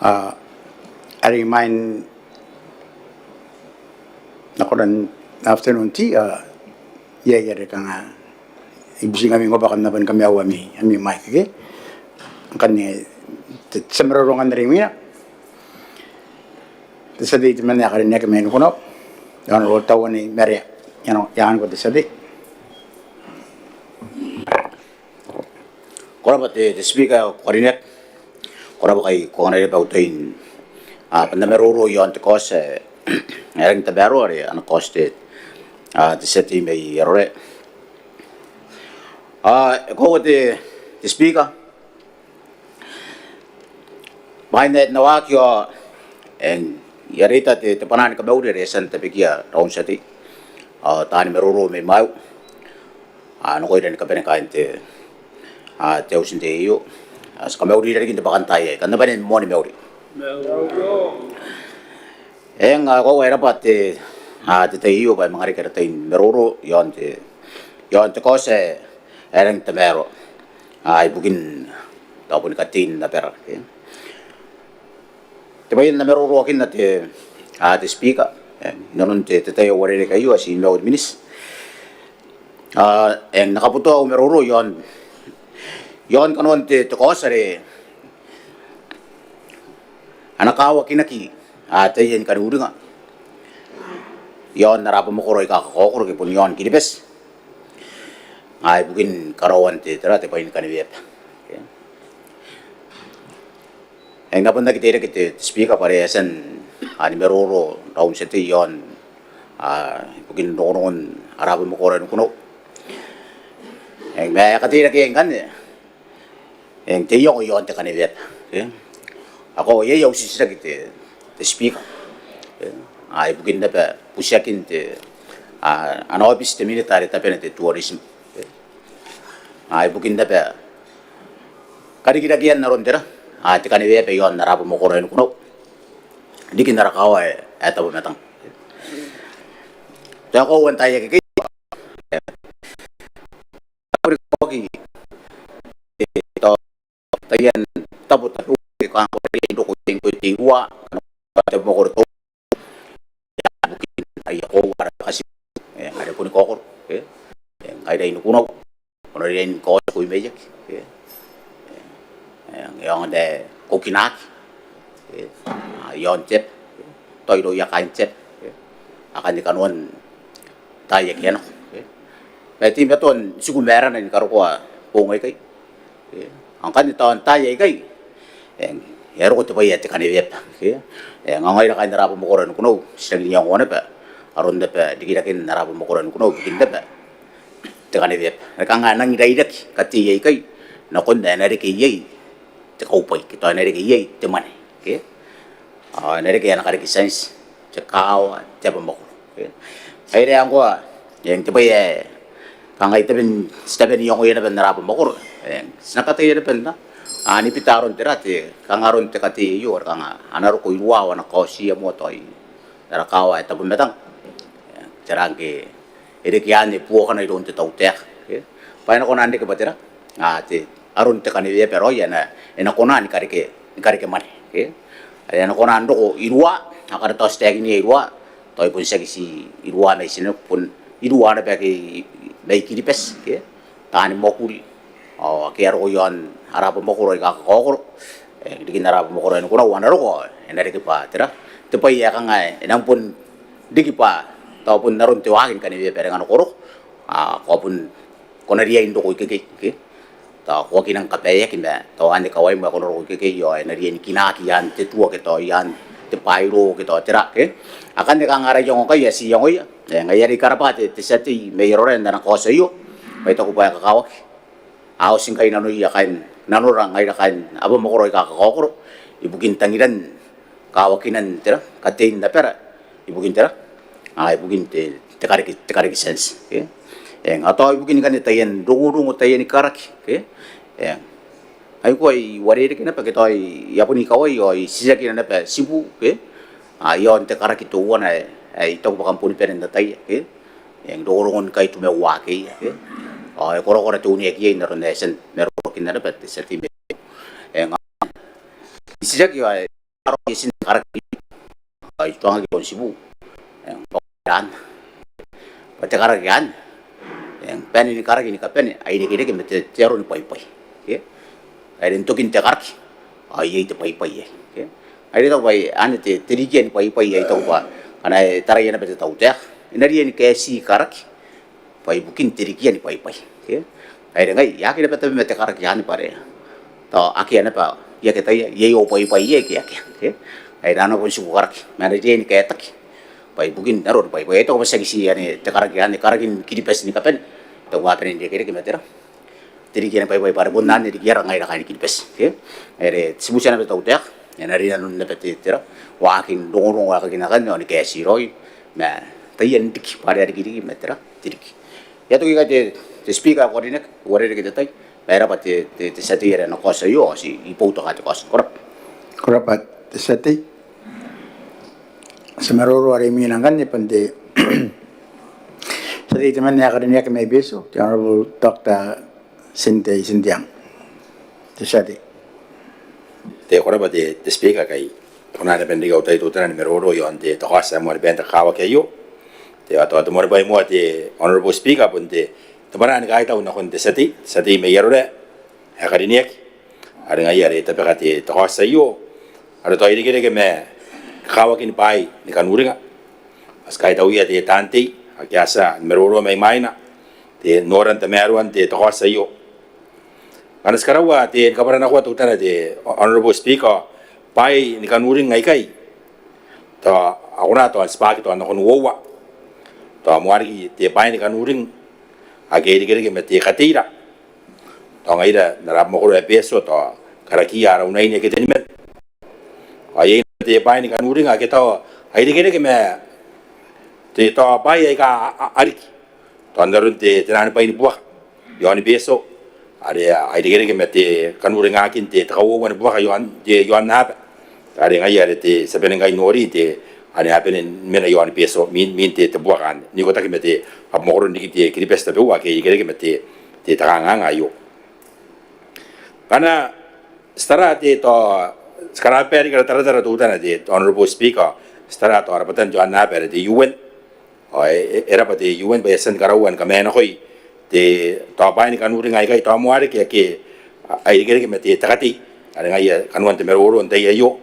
I remind nakoran afternoon tea yere kanga ibusing kami ngobakan na ban kami awami ami mic ke kani semrarongan ring mina tisadi man ya kare nek men kuno yan ro tawani mere yan ko tisadi Koraba te speaker korinet koraba kai kongare bautain pandameruro yon te kos erang tabero are an koste te seti me yore ko te speaker behind that nawakyo en yarita te panan ka baure resan te pikia raun seti tani meruro me mau ano ko den ka ben kainte te usin te iyo as ka meuri dari kita pakantai kan na banen mo ni meuri ko era pate te iyo ba mangari ka tain meroro yon te kose erang te mero ay bugin tapon katin na pera te bayin na meroro kin na te speaker nanon te tayo wari ka iyo asin meuri minis nakaputo ako meroro yon kanon te kosare anakawa kinaki tayen kanudunga yon narapa mo koroy kakakokor kipun yon kinipes ay bugin karawan te tera te pain kanibep napanda kitera kite speaker paresan ani meroro raun sete yon bugin nonon arapa mo koroy kuno may katira kiyeng kan te yung yon te kanibet ako yung sisira kite te speaker ay bugin na pa pusyakin te office te military tapi na te tourism ay bugin na pa kadikiragian na ron tira te kanibet yon narapo mo koren kuno di kinarakawa eto bumetang te ako wantaya kikay tayan tabot at uwi kang ko rin ko tiwa ano mo ko to bukin ay ako para kasi ada ko ni kokor ay dai nukuno ono rin ko ko imejek yang de kokinak yon chep toy do yakain chep akan di kanuan tayak yan Peti beton sugumera na karo ko pungay kay ang kanitawan tayo kay yaro ko to payet kanibep ngangay na kay narapo mo koran kuno silang niya ko na pa aron na pa dikidakin narapo mo koran kuno bikin na pa te kanibep nakanga nang daidak kati kay na kon na ri kay te kopay kito na ri kay te man na ri kay na kari sense te kaw te mo ay re ang ko yang te paye kangay taben staben yung kuya na ben narapo makor nakatay na ben na ani pitaron tirate kangaron te kati yor kanga anaro ko iwawa na kosi mo toy narakawa eta bumetang jarangke ere kiani puo kana idon te tautek paina ko nande ke batera te aron te kani pero ya na ena kona ni karike mane ena kona ando ko irwa akara tos te ni irwa toy pun si irwa me sino pun irwa na ba ke may kinipes tani mokuri kaya ko yon harap mo ko ka kokor di kinarap mo ko rin ko na wana ko enari ki pa tira te pa iya ka nga enang pun di pa tao pun naron tiwagin kanina pero ngano koro ko pun konaria indo ko kiki ta ko kinang kapaya kinda to ande kawai mo ko ro kiki yo enari ni kinaki yan te tuwa ke to yan te pairo ke to tira akan de kangara yung kay si yung oy ngayari karapate te sati mayroon na kosa yo may to ko pa kakawak aw sing kay nanu yakan nanurang ngay kan abo mo koroy kakakokro ibugin tangiran kawakinan tira katin na pera ibugin tira ibugin te kariki sense ato ibugin kan tayen dungu tayen karaki ay ko ay warere kina pa kito ay yapon ikaw ay sisaki na pa sibu yon te karaki to wana ay ito pa kampuni peren na tayo yang dorong kay tumewaki ay koro to ni kiye na ron esen meron kinana pa sa tibe sisaki ay karo isin karak ay tuang gi konsibu yang padan pati karak yan yang pen ini karak ini kapen ay ni kire ke mete tero ni pai pai ke ay rin tokin te karak ay te pai pai ke ay to pai ane te terigen pai pai ay to ba ana tarai na bete tau te inari ni ke si karak pai bukin terigen pai pai ke ay ngai ya ke bete mete karak yan pare to aki ana pa ya ke tai ye o pai pai ye ke ay dano pun suku karak mana dia ni ke tak pai bukin naro pai pai to masa kisi ane te karak yan karakin kiri pes ni kapen to wa pen dia kire ke metera tiri kira pai pai para bonan ni kira ngai ra kini kipes ke ere sibusiana betul tak yang hari anu dapat tira wakin dorong wakin akan ni ke siroi na tayen dik pada hari kiri metera tiri ya to kita te speaker koordinat wore kita tai era pati te satire no cosa yo si I poto ka cosa Kurapat sati semaroro ari minangan ni pande sati teman ya kadang ya kami beso the honorable Dr. Sintiang sati te koraba te speaker kai kona na bendiga utai tu tana meroro yo ante to kasa mo benta kawa ke yo te ato ato mo bai mo te honorable speaker ponte te barani kai tau na kon te sati me yero re ha kadiniek ari ngai ari te pekati to kasa yo ari to iri ke me kawa kin pai ni kan uringa as kai tau ya te tanti akiasa meroro mai maina te noran te meruan te to kasa yo karena sekarang wa te kabaran aku tu tana te honorable speaker pai ni kan uring ngai kai to aku na to spark to na kon wowa to muari te pai ni kan uring age ri ke mete katira to ngai da na mo ko peso to karaki ara unai ni ke te met ai te pai ni kan uring age to ai ri ke me te to pai ai ka ari to andarun te nan pai ni buah yo ni peso ada kira mete kanure ngakin te tawo wan buka yoan te yoan nap ada ngai ada te sebenarnya ngai nori te ada apa ni mena yoan peso min te bukan ni kota mete ab moron dikit te kiri pesta buka kira mete te tangang ayo karena setara te to sekarang apa ni kalau tara tu tanah te honorable speaker setara to arabatan yoan nap ada te UN era pada UN bayasan karawan kamena koi te tapai ni kanuri ngai kai tamuare ke ai ke mete takati ada ngai kanuan te meroro nte yo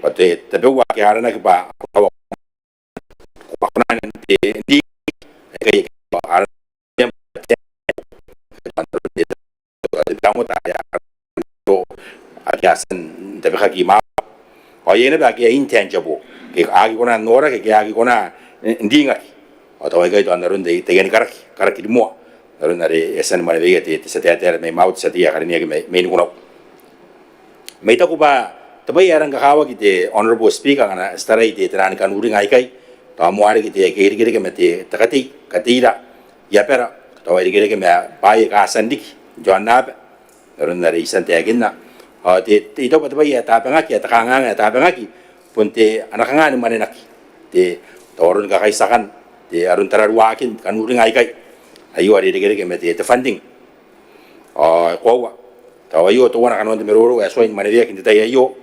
pate te bewa ke arana ke ba pakna te di kai arana te tamu ta ya to akiasan te beka ki ma o yene ba ke intangible ke agi kona nora ke agi kona ndinga atau ai kai to andarun te te ni karaki di mo Lalu dari esan mana lagi ti setiap me maut setiap kali ni me ni kuno. Me ita kuba tapi orang kahawa kita honorable speaker kana starai ti teran kan uring ai kai to amuare kita kiri ke mete takati katira ya pera to ai ke me pai ka sandik joanab lalu dari isan te aginna ti ito pa tapi ya tapangaki takanga tapangaki punte anakanga ni manenaki ti torun ka kaisakan ti arun tararuakin kan uring ai kai ayo ada dikira mete te funding ko tahu ayo tu orang kan meroro ya soin mana dia kita ayo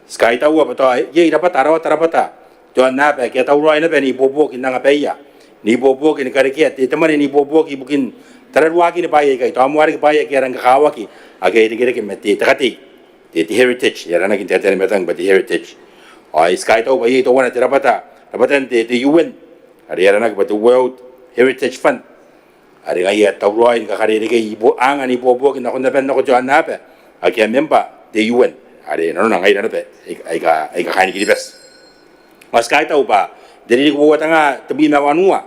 sky tahu apa tahu ye dapat tarapata tuan napa kita tahu orang ini bobo kita ngapa ya ni bobo kita karikia te teman ni bobo ki bukin tararwa ki ni paye kai tahu muari ki paye ki orang kawa ki agai dikira mete takati te heritage ya rana kita tadi metang berarti heritage sky tahu bayi tu orang tarapata te UN ada rana berarti World Heritage Fund ada gaya tahu roin kakari ini ibu angan ibu kita nak dapat nak jual apa akia member the UN ada nono ngai dana pe aika kain kiri bes mas kai tahu pa dari ibu tengah tebi mawanua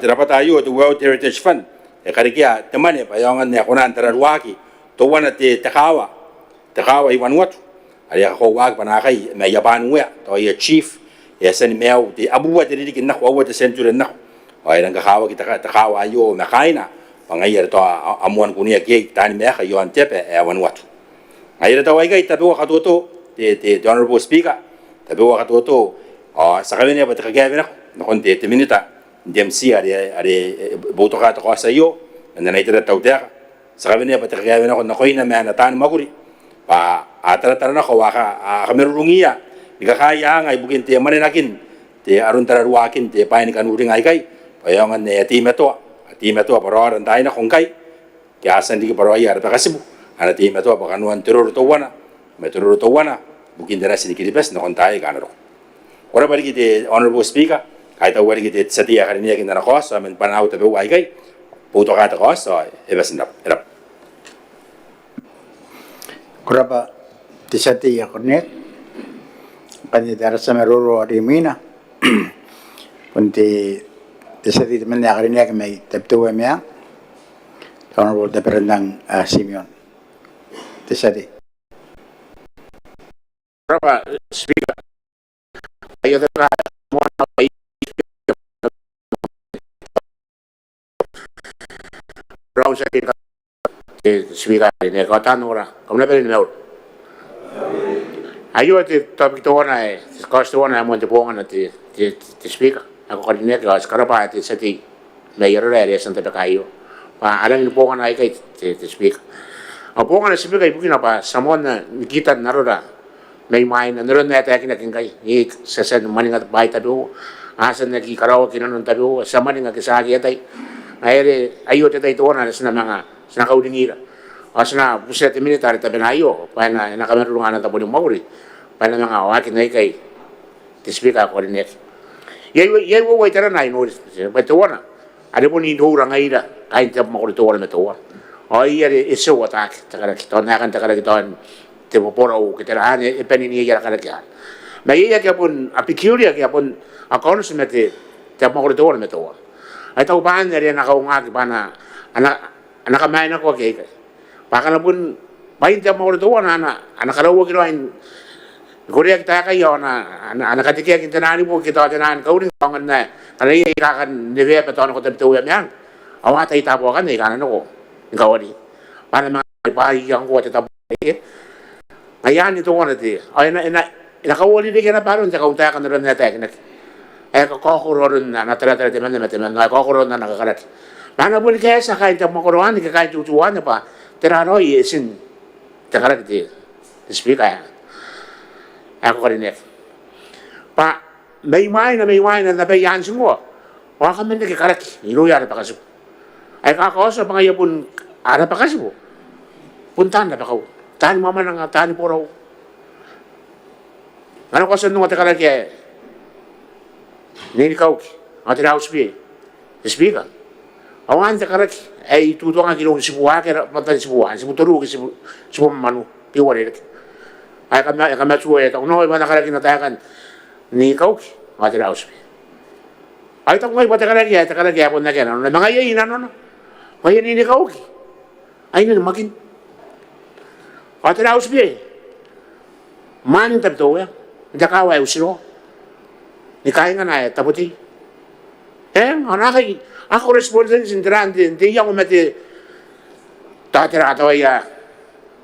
terdapat ayo the World Heritage Fund kari kia teman pa yang ne kona antara ruaki to wana te takawa iwan wat ada ko wag panakai me yaban we to ya chief ya sen meu di abu wa dari nak wa te century nak ay nang kahawa kita takawa ayo makaina pangayar to amuan kunia ke tani me yo antepe ewan wat ayar to ay kai tabu katuto te honorable speaker tabu katuto sakali ne batka gavena nakon te minita DMC are boto ka to sa yo nanay tira tawta sakali ne batka gavena kon nakoy na man tan maguri pa Atara na ko waka kamerungia ikakaya ngai bukin te manenakin te arun tararuakin te pain kan uring ai kai payangan ne ti meto paro ran dai na kongkai kya san di paro ya ta kasibu ana ti meto pa kanuan teror to wana metro to wana bukin dera sini kiri bes no kontai kanaro ora bari kite honorable speaker kai ta wari kite satia karenia kin na ko so men panau te ai kai puto ka ta ko so e bes ndap erap Kurapa tisati ya kornet kani dara sa meroro arimina punti tisati temen ya karenia ke mai teptu emia honorable de perendang Simeon tisati Berapa speaker ayo tera mo browse ke speaker ni ko tan ora kom na pelin no ayo te topic to ona e costo ona mo te ponga te speaker ako ko ni ke skara pa te seti me yero re santa pe kayo pa ala ni ponga na kai te speaker a ponga na speaker ibukina pa samona kita narora may main na naroon na tayo kinakinggay sa maning at bahay tabi asan na kikarawa kinanon tabi sa maning at kisagi atay ayo tayo ito na sa mga sa nakaulingira o sa na puset militar tabi na ayo pa na nakamerulungan na tabo ng mauri pa na mga wakin na ikay tispika ko rin net yay waway tara na ino pa ito na ano po ni Nura ngayon kahit tabi makulito wala na ito o iya iso attack takara kita nakan takara kita te popora o kitera e penini ya kana kya na iya kya pun a peculiar kya pun a konos mete te mo ko to meto ai tau ban ya na ka unga ki bana ana ka mai na ko ke pa kana pun pai te mo ko to ana ka rawo ki roin Korea kita ka yo ana ka tikia ki tanani po kita tanan ka uring pangan na kana iya ka kan neve pa to ko te to ya yang awa tai ta po kan ni kana no ko ngawari para ma pa yang ko te ta ayan ito wana ti ay nakawali di kena paron sa kaunta kan ron na teknik ay kokoron na natara-tara teman na kokoron na nakakalat mana pun kaya sa kahit ang makuruan kahit tutuan na pa terano isin takalat ti speak ay ako ka rin pa may may na nabayan mo wala kami nagkakalat inuya na pa kasi ay kakausa pa ngayon pun ara pa kasi mo puntahan na pa kao tahan mama nang tahan po raw. Ano kasi nung atakala kaya nini kau ati raw spi speaker. Awan takala ay tuto nga kilo sibuha kaya patan sibuha sibuturu ki sibu manu piwari ay kama suwe ta no iba nakala kinatakan ni kau ati raw spi. Ay ta ngai batakala kaya po na kaya no mga yayin ano kaya nini kau ay na makin Ate na usbi. Maning tabto ya. Dakawa usiro. Ni kaya nga na taputi. Anakay ako responsible sindiran din yang umati tatira atawa ya.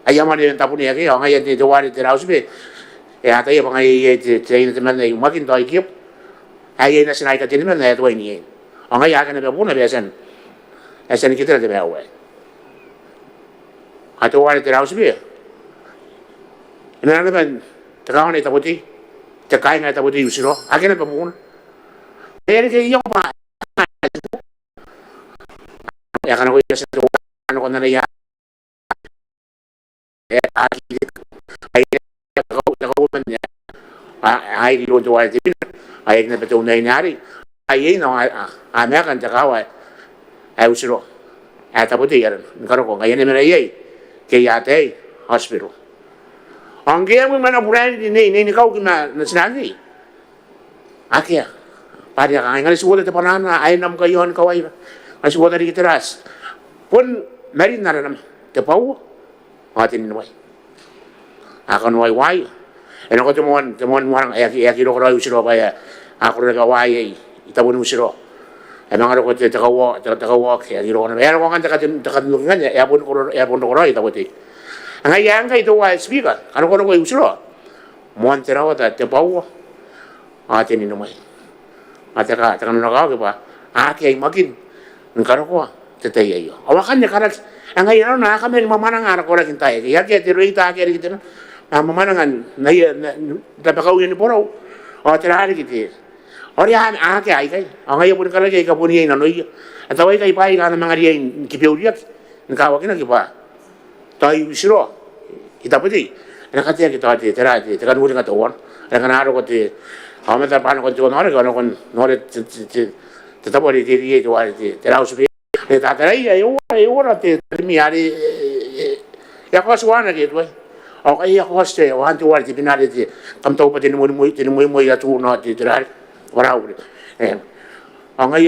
Ayaman yung tapuni ya kaya ngayon dito wali tira usbi. Ata ya pangay tayo naman na yung makin to ikip. Ayay na sinay ka tiniman na ito ay niyan. Ngayon akin na po na besan. Esan kita na tabi Ato wali tira usbi. Ina naman takaw na itaputi takay nga itaputi usiro akin na pamuna kaya kaya yung pa ya kana ko isa to ano ko na ya ay takaw man niya ay dilo to ay tin ay na beto na inari ay no kan takaw ay usiro ay taputi yan karo ko ngayon na ay kaya tay hospital ang kaya mo man apuran ni kau kina nasinani. Akia. Pari ka ngai suwala te panana ay nam kayon kawai. Ay suwala di teras. Pun merin na nam te pau. Atin ni wai. Akan wai. Eno ko temon mo ay ro ro usiro ba ya. Ako ra kawai itabon usiro. Ay mga ro ko te takawo kaya ro na. Ero ko kan takadulungan ya pun ko itaboti. Ang ayang kay ito wa speaker. Ano ko nung usiro? Monte raw ta te pau. Ate ni numay. Ate ka nung nakaw ba? Aki ay magin. Ng karo ko te ayo. Awakan niya karak. Ang ayang na kami mamanang ara ko ra kintay. Kaya kaya tiro ita kaya kita. mamanangan na tapakaw yan ni Poro o tirari kiti ori ake ay kay ang ngayon po kalagay ka po niya nanoy at away kay pa ka ng mga riyan kipiuriyak nakawakin na kipa tayo bisiro kita pati nakatiya kita ati tirati tikanulit nga tuwan nakanaro ko ti amat paano ko ti nore ko nore tatapos di tiri itu ari tiraw supi tataray ayo ti miyari ya ko suwana gitu o kaya ako haste o hanti wala ti pinali ti kamtaw pa tinumuy ya tu no ti tirar waraw ang ay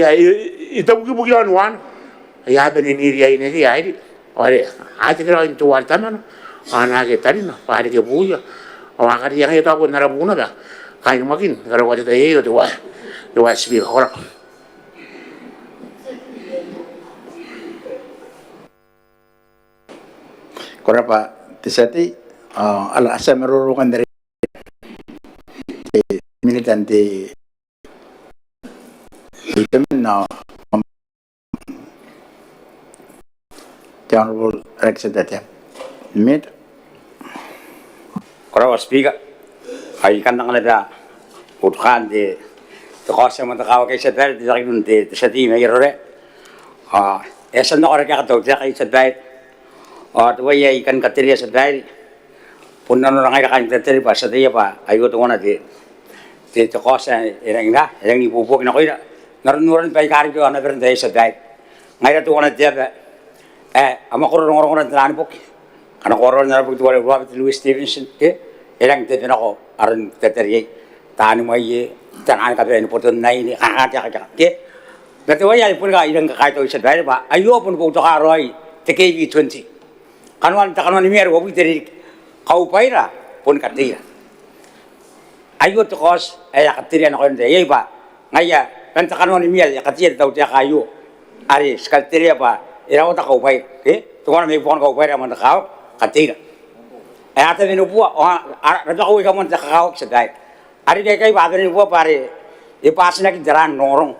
itaw gibugian wan ay ben ni riya ni riya ay ore ati kira into wal taman ana ke tarin pare ke buya o akari yang ito ko narabuna ba kain makin karo ko ta iyo ti wa sbi hora Kora pa tisati ala asa merurukan dari militante itu na honorable representative mid Kora speaker ay kandang nada utkan de kasi man takaw kay sa dal di sakin de sa team ay rore esa no ora ka to kay sa dal to ay kan katiri sa dal punna no ngai kan katiri pa sa dia pa ayo to ngona de kasi erang ni bubuk na ko ina narunuran pa ikari ko na beren de sa dal ngai to ngona de ama ko ro ngona tan pok kana ko ro na pok to Robert Louis Stevenson erang de na ko aran katiri tani mai tangan ka ben potong nai ni kakak ke betul ya pun ka irang ka to sa dai ba ayo pun ko to ka roi te KV 20 kanwan ni mer wo biteri kau paira pun katira ayo to kos ya katira na ko nde ye ba ngaya kan kanwan ni mer ya katira tau dia kayu ari skatria ba ira ta kau pai ke to me pon kau paira man ka katira ata binu bua ra ko ka mon ta ka sa dai ari kay bagay ni buwa pare ipas na kidaran norong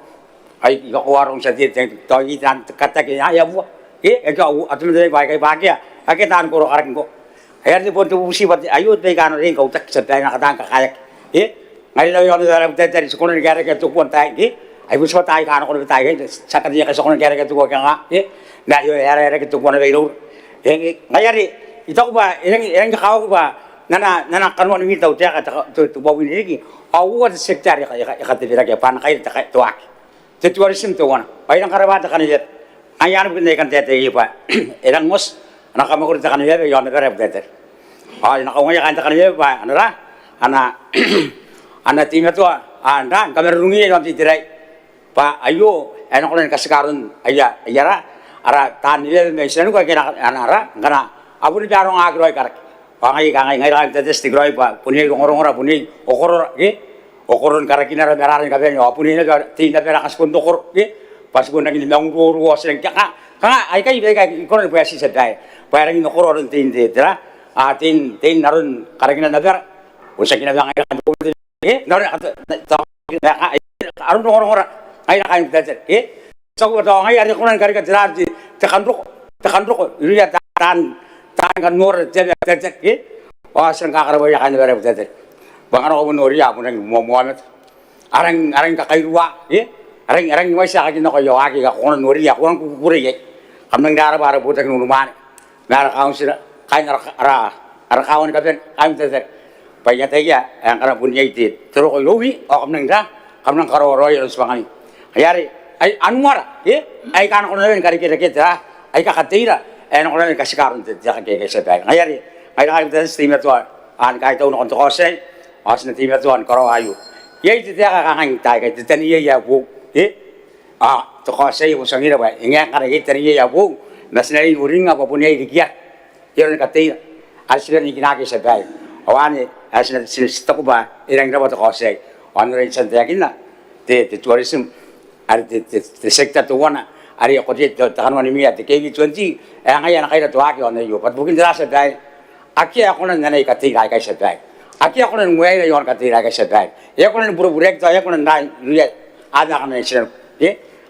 ay ikawarong sa dit to itan kata kay ya buwa ikaw atun dai bagay bagya akitan ko karak ko ayar di ponto musibat ayut be kano ring ko tak sa dai nakatang kakayak ngai law yon dalam tete sa kuno gara ka to pon tai ay buso tai kano ko tai sa kanya ka sa kuno gara ka to ka nga na yo era ka to kuno be ro ngayari ito ba irang ka ba nana kanwan mi tau tia tu bawi ni awu wa sektar ya katira ke pan kai ta tuak te tu arisim tu wana bairang karaba ta kanile ayan bin kan tete iba erang mos ana kamakur ta kanile yo na karab tete na kawaya kan ta kanile ba anara ana timnya tu anda kamerungi yo ti tirai pa ayo ana kolen kaskarun ayara ara tanile me senu ka anara kana abu ni jarong agroi karak kangai ngai tetes tigroi pa punya orang okoron karakina meraran kabe nyo punya tina pera kas kondokor pas guna ngin mang ruo seng kaka ai kai kono pa si sedai parang no koron tin tira tin narun karakina naber usakina bang ai nar arun orang ai kai tetes so to ngai ari kono karika tira tekan ruk iriya tan kan ngor tetek wah sengka karo ya kan bare tetek bangaro ko nori ya pun mo moamet arang kakairua arang wasa ka ko yo aki ka kono nori ya kono kupure ye kamnang dara bara putek nunuman nara kausira kain ara kawan ka ben am tetek paya teya ang kana punya iti tero ko lowi o kamnang karo roy ros bangani ayari ay anwara ay kan ko ben kari kita ay kakatira en ko na kasi karon te kay sa bay ngayari ay ka team to an kay to no ko say as na team to an karo ayu ye te ka kan tay kay te ni ya bu to ko say mo sangira ba inga ka ri te ni ya bu nas na uring apa punya ikiya yon ka te asira ni kinaki sa bay awani as na stop ba irang ra to ko say on rin sa te kinna te tourism ar te sector to wana ari ko je takanwan mi ate KV 20 ngaya na kaira tuaki on yo pat bukin dra sa dai aki ako na nanay katira kay sa dai aki ako na ngway na yon katira kay sa dai ya ko na buru burek to ya ko na nai riya ada kana sir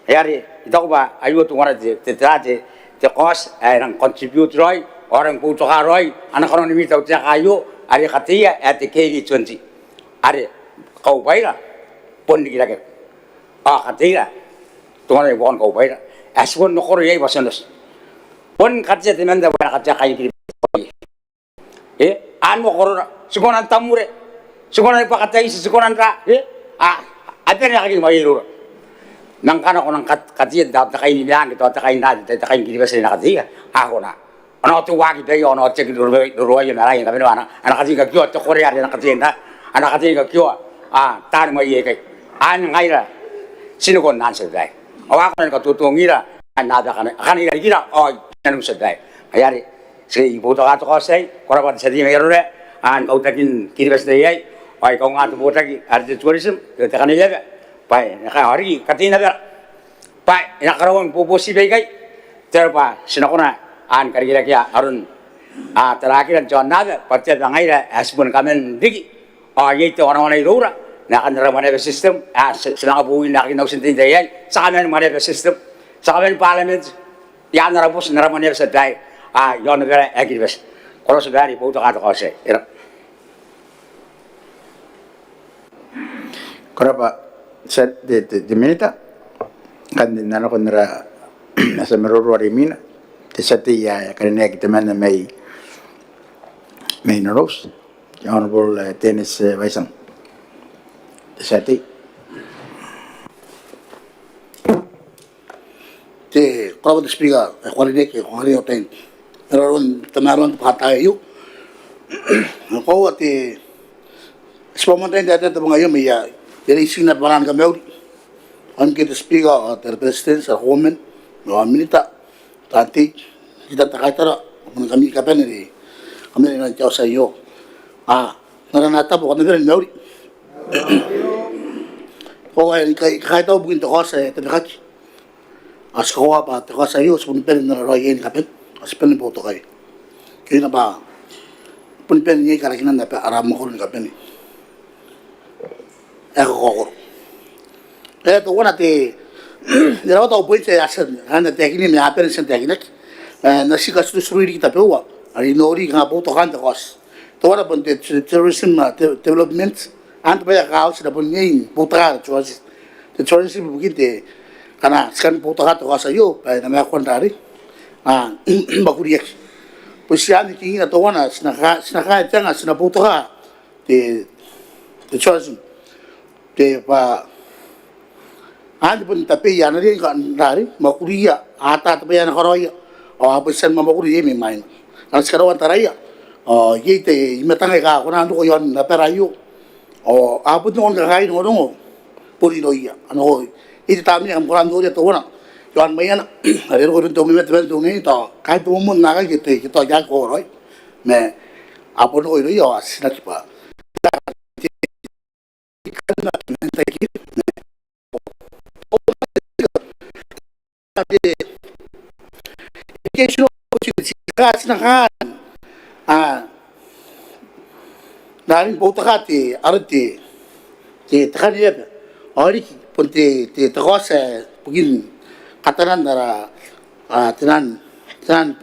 yari ito ko ba ayo to ngara te kos ay nang contribute roy orang puto ka roy anak ko ni mi taw tiya kayo ari katia ate kegi 20 ari kau baira pon dikira ke katia tuan ibu kau baira asbon nokor yai basanos pon katia temanda bana katia kai kiri an mo korona sikonan tamure sikonan pakatai sikonan ra ada yang lagi mai ro nang kana ko nang katia da ta kai ni lang to ta kai na ta kai kiri basa na katia ako na ana tu wagi dai ono cek ro ya na lai ka bena ana katia kyo to korea na katia na ana katia kyo tar mai ye kai an ngai ra sino kon nan se dai awa ko ka tu ngira na da kana gira nanu se dai ayari se ibu to ka to sai kora ba se di mai ro re an kau takin kiri basa dai ai kau ngat bo taki arti tourism ta kana ya pai na ka hari katina ba pai na karawang pupusi bai kai terpa sinakona an kari kya arun terakhir John nada pasti bangai la asbun kamen digi ye to orang-orang irura na kan Maneaba system senang buin na kinau sentin dayai sa kamen Maneaba system sa kamen parliament ya narapos na Maneaba sa dai yon na agibes kalau sudah ibu to ka to se Korapa set de minita kan nana ko nara nasa meroro rimina te sati ya karena kita mana may noros honorable tennis Waisang te sati te kalau di speaker kuali ke kuali hotel meron tamaron patay yu ko ati spomonten data to mga yumi ya dari sina baran kamel an kita speaker ter president sa women no minita tati kita takatara kami kapan ni kami na jauh sayo naranata po kami rin meuri ko ay kahit daw bugin to ko sa tabikat as ko pa to ko sayo pen na royen kapan as pen po to kay kaya na ba pen niya karakinan na pa aram ko rin kapan ko to wana te derawa to point sa asan ana teknik ni apen sa teknik nasi kasu sururi kita pewa ari nori nga po to kan to kos to wana pun tourism development ant ba ka aus na pun ngayon putra choice the tourism bugite kana skan po to ka to kos ayo pa na ma kontari bakuriyak pusian ki na to wana snaka tanga sna po to ka the tourism te pa andi pun tapi ya nari kan nari makuria ata tapi ya nakoroya apa sen makuria mi main kan sekarang antaraya ye te imetanga ka kuna ando ko yon na perayo apa tu on kai no no puri loia ano iti tami am kuran do to wana yon mayan ari ro to mi met ben to ngi to kai to mun na ka kite to ya ko roi me apa no iro yo asina kipa educational opportunity kas na kan darin po takati arti te takani ya ori ponte te takose pugin katanan dara tenan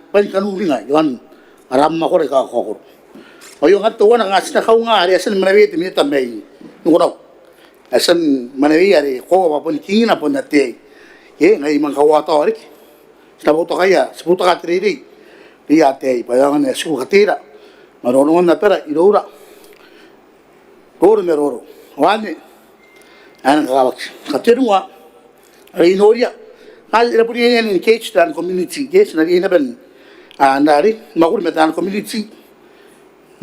pen kanulinga yon aram ma kore ka kokor oyo ngatto wana ngasna kaunga ari asan manawit mi tamay ngoro asan manawi ari ko ba pun kingina pun ate ye ngai man kawato ari sabuto kaya sabuto ka triri dia ate payangan esu katira maronongan na pera irora kor meroro wani an kawak katirwa ari noria hal ila puri en cage dan community cage na ina ben andari magur metan community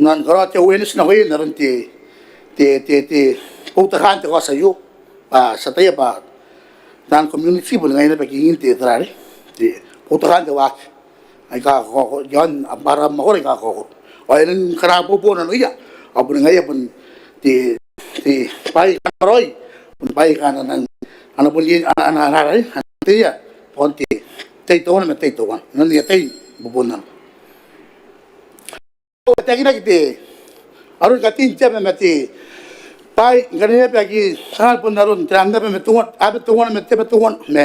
nan karate awareness na hoy naran te puta kante ko sa yo sataya pa dan community bun ngayon pa kingin te trare te puta kante wa ay ka ko yon para makore ka ko ay nang karapo po na iya abun ngayon pun te pai karoy pun pai kana nan ano pun yin ana tiya ponte te to na te to nan ya te bubunan Tagina kite, arun katin cem mati, pai gani apa lagi sangat pun arun terangga metuan, apa tuan mati metuan, me,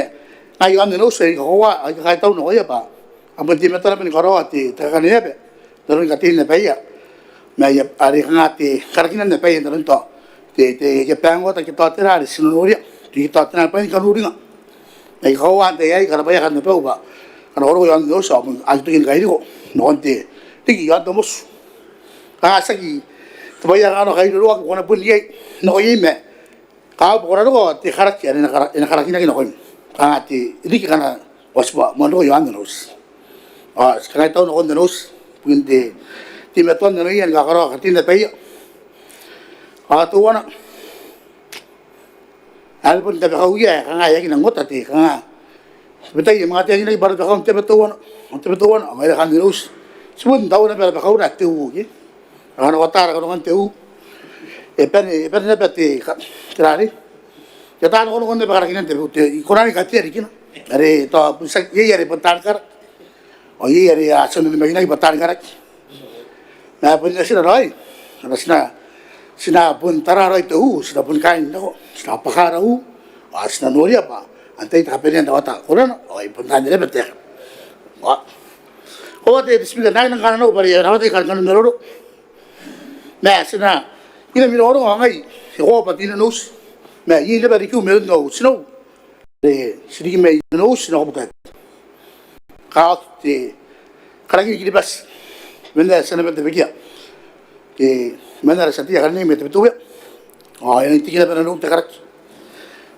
ayo anu no seri kawa, ayo kaya tahu no ya pa, apa di metuan apa ni karawa ti, tergani apa, arun katin apa ya, me ya ari nga te karakinan na pa yin ron to te ya pango ta ki to te ra sinuri ti to te na pa ka nuri nga ai kawan te ai kara pa ya kan pa ba kan oro yang no so mun a tu kin ga ri ko no te ti ki ya to mos a sa ki to ya ga no ga ri ro ko na pun ye no yi me ka po ra ro te karaki na karakina ki no ko a te ri ki kana waspa mo ro yo an no sekarang tahu nak terus pundi tim itu nih yang gak kerja kerja tidak payah tu wana alpun tapi kau ya kan ayah kita ngot tadi kan betul ya mengatakan ini baru kau tapi tu wana mereka kan terus sebut tahu nih baru kau dah tahu ya kan otak kan tahu pen berarti terari kita kan orang nih baru kita tahu Quran kata ni kina dari tu pusat ye ya reportan kar oh iya ya asalnya begini bertahan karak, nah pun sih rai, karena sina pun tararai tu, sina pun kain tu, sina pakar tu, sina nuri apa, antai tak pernah tahu tak, korang, oh pun tanya dia betul, wah, oh tu speaker naik nang kanan upari, rawa tu kanan merodo, nah sina, ini merodo angai, oh pati nus, nah ini lepas itu merodo sino, sedikit merodo sino bukan. Kau ti keragi kiri bas, mana sana betul begitu, mana rasa dia kerana ini betul betul ya, oh yang itu kita pernah lupa kerag,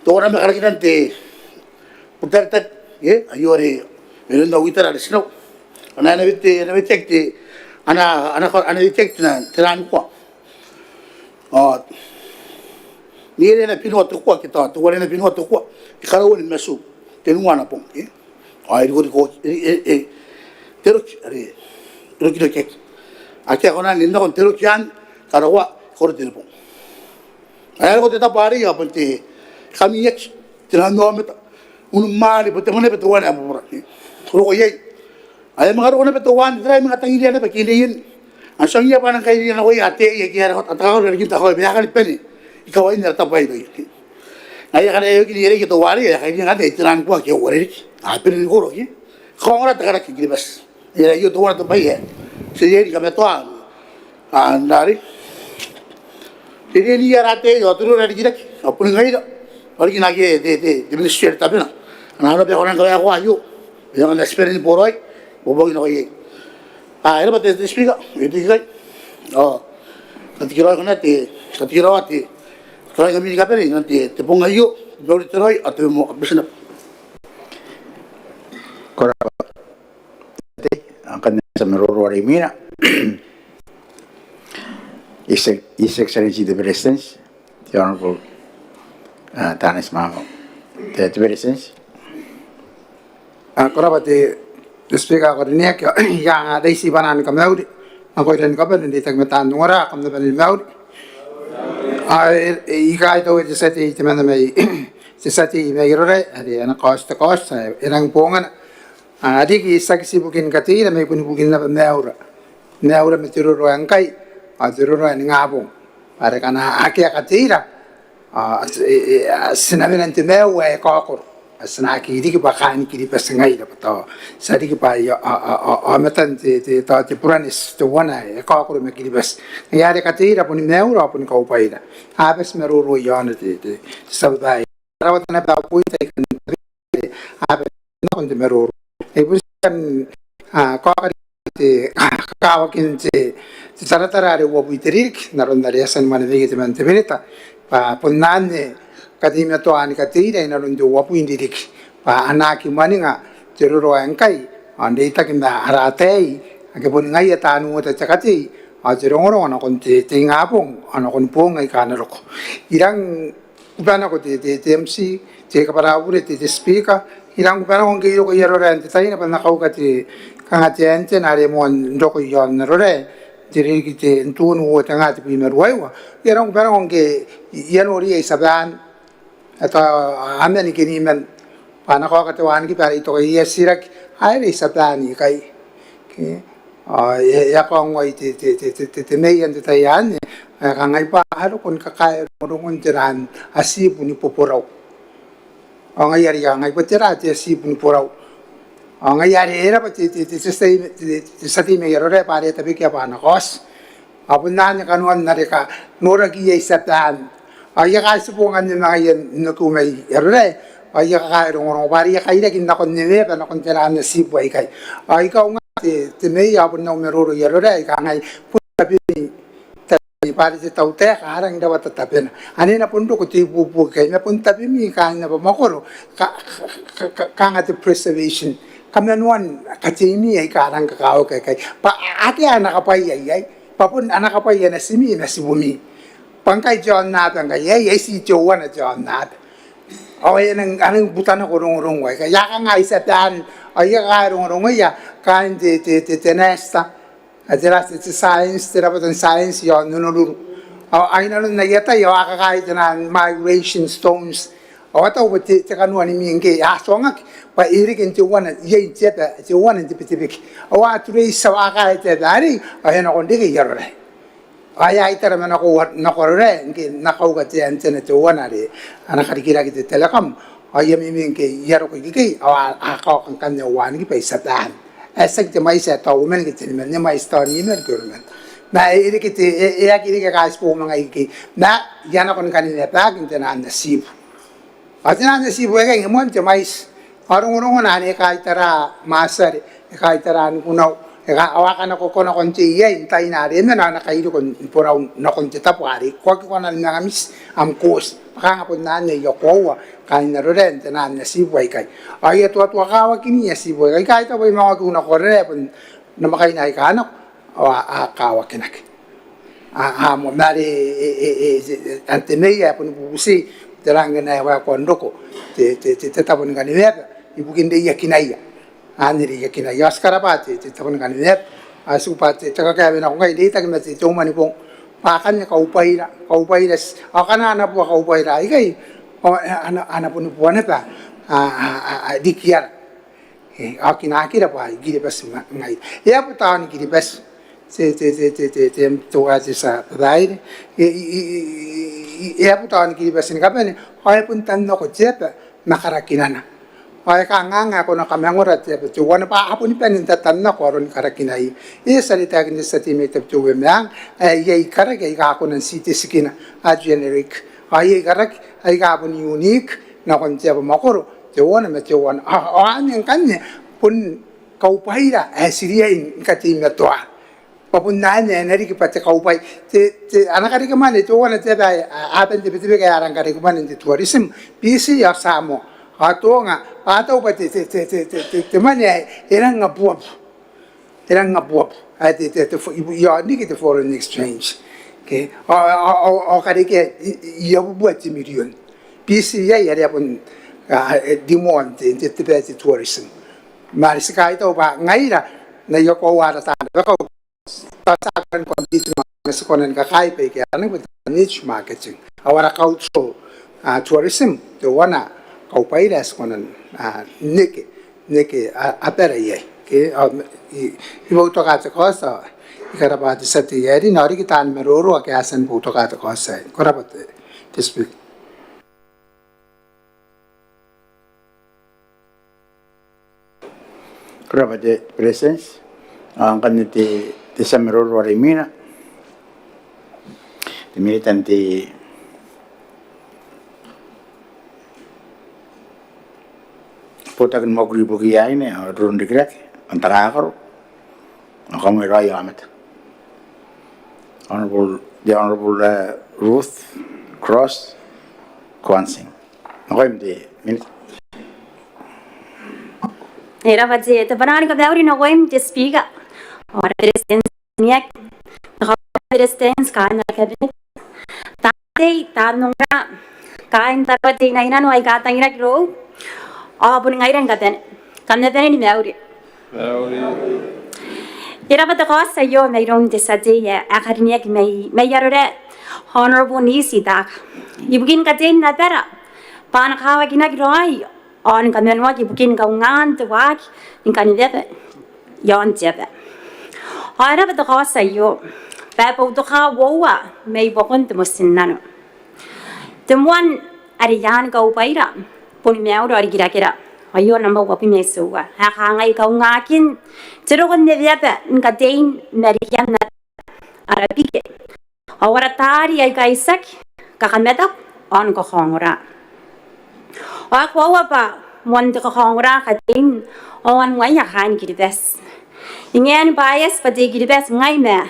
tu orang keragi nanti, putar tak, ye, ayo hari, ini dah uitar ada sino, anak cek ti, anak cek tu na teran kuat, oh, ni ada pinot tu kuat kita, tu orang ada pinot tu kuat, kalau orang masuk, tenuan apa, ye. Ay ko teruk ari teruk kek akia kona ninda kon teruk yan karawa kor telpon ay ko teta pari ya ponte kami yak tirando ameta un mali pote mone petuan abu ko ye ay mga ro na petuan try mga tangilia na pakiliin asang ya panang kay na ko ate ye kaya ko tatakaw rin kita ko biya kan peni ikaw ay nartapay do ay kana yo kini yeri to wali ya kay nga de tiran ko ke wori pero ni goro ye kong ora takara ki gribas era yo to ora to bai se yeri ka meto andari se yeri yarate yo to ora gira apun ngai do ori ki nage de minister tapena na no be ona ko ya ko ayu yo na esperen ni poroi bobo no ye era bate de explica e di gai tatiro ko na tatiro ati Kalau kami ni kapal ni nanti tepung ayu, jauh terai atau mau bisna. Korang akan sa meroro mina. His Excellency the President, the Honorable Tanis Mamo, the President. Korang bati speaker ko rin niya yang ada isi banan kami ako rin kapal hindi tagmetan ngora kami na maud. Ika ito ito sa ti mana may sa ti may rore adi ana cost irang pongan adi ki saksibukin kati na may punibukin na meura metiro angkai atiro ngabong para kana akia katira sinabi nanti mewa kokor asnaki di ki bakan ki di pasangai dapat sa di ki pa amatan ti puranis to wana kokor me ki bas ngayari katira pun meura pun kau paida habis meruru yana ti sabai rawat na ba pui tai kan habis no kon meruru ibusan kokor ti kawakin ti saratara wo buitirik naron na yasan manavigi ti mantebenita pa punane kadimia to ani katira ina lundo wapu indirik pa anaki maninga teruro angkai ande itakina haratei ake pun ngai tanu ta cakati a terongoro ana kon te ngapong ana kon pong ai kanarok irang ubana ko te MC te kapara ure te speaker irang ubana kon kiro ko yero ran te taina pa nakau ka te kangati ente nare mon ndoko yon rore diri kite ntun wo tanga te pimerwaiwa irang ubana kon ke yanori ai saban atau anda ni kini men pana ko katawan ki para ito kay sirak ay ri sa plani kay ya ko ngoy ti meyan ti tayan kangay pa haro kun kakay morungon tiran asip ni popuraw ang ayari kangay pa tira ti asip ni popuraw ang ayari era pa ti sa ti me yero re pare tabi kya pana kos Apun nanya kanuan nareka nora ki ye satan. Aya ka supungan ni mga yan nakumay erre. Aya ka rong bari ya kaida kin nakon neve pa nakon tela na sipo ay kay. Ay ka nga te me ya pun na meroro erre ka ngai pun tapi pari te tau te harang dawa tetapi ane na pun ko ti pupu kay na pun tapi mi ka na ba makoro ka nga te preservation kamenuan katimi ay karang kakao kay pa ate anak apa ay papun anak apa na simi na sibumi pangkay John na pangkay ay si Joan na John na o yan ang butan ko rong way kaya ka nga isa tan ay ka rong ya kain te nesta Ajaras it's science, terapan science yon nunulur. Ay na na yata yo akakait na migration stones. O ata o te kanuan ni mingi asongak pa irikin ti wana ye jeta ti wana ti pitipik. O ature sa akakait dari ay na kondi ki yarore. Ay ay tara man ako nakorre ngi nakauga ti antena ti wana ri ana karikira ki telecom ay mi mingi yaro ko ki akaw kan kanya wan ki pa isatan. Esek te mais eta o men que men ne mais tani men gurmen na iri que te kiri que gas po mga iki na yana kon kanina pa kinte na nasib atina nasib e ga mon te mais arong na ne ka itara masar ka itara kunaw e ga awakan ko kono kon ti ye intai na re na kairo kon porau na kon te tapari ko ko na nga mis am kos ka nga po na ne yo ko kain na rorente na nasib ay kay ay ito kawa kini nasib ay kay ito ay mga kuna korre pun na makay na ikano kawa kinak mo mari ante meya pun busi terang na wa kondoko te tapon ganimep ibukin de yakinaya aniri yakinaya askarapati te tapon ganimep asupati takakaya na ko kay dita kimati tumani pong pakan ka upayra akana na po ka upayra ikay o ana pun puana pa dikiar akinakira pa gire bas ngai ya putan gire bas te to sa dai ya putan gire bas ni kapene ay puntan no ko jepa makarakinana ay ka nga ko na kamangora te to wana pa apun pen tan na ko ron karakinai salita kin sa time te to wemang ay karage ka ko nan city sikina a generic ay karak ay kapon unique na kon tiya makoro te wana me te wana ang kanya pun kaupahira siria in katim na toa papun na na ri kipate kaupai te anak ari kamane te wana te ba apen te pitibe kaya arang kari kumane te tourism bisi ya samo ato nga ato pa te mane erang ngapuap ay te ya ni te foreign exchange okay o kari ke ya buat million bisi ya ya pun dimon te te tourism mari sekai to ba ngai la na yo ko wa ta ko ta kan ko dito na sa konan ka kai pe ke anang niche marketing awara culture tourism to wana kau pairas konan neke apera ye ke ibo to ka ko sa ikarabati sati yeri nari kitan meroro ke asan buto ka ko sa korabate tispi Korabate presence ang kaniti sa meroro rimina ti militanti Potakan mogri bugi ay ni rundi grek antara akar kami raya amat the honorable Ruth Cross Kwansing ngayon di minute era vaje te banani ka dauri no goim te speaker ora resistance niak resistance ka na cabinet tate tanonga kain tarwati na ina no ay katang ina kro pun ngairan katen kanne tene ni dauri era vata kosa yo me ron te saje ya akarniak me yarore honorable nisi dak ibugin katen na tara pan khawa kina groi on kamen wa ibugin ka ngan te wak in kan debe yon jebe era vata kosa yo Papa to ka wowa me bokon te mosinano temwan ariyan ka upaira pun meau dari kira-kira ayo nambah wapi mesuwa hakangai kau ngakin cerokan ne biapa ngatein merian na arabike. Awara tari ay kaisak kakametap on ko khongura. Akwa pa mon de ko khongura katin on waya khan kiribes. Ingen bias pa de kiribes ngai me.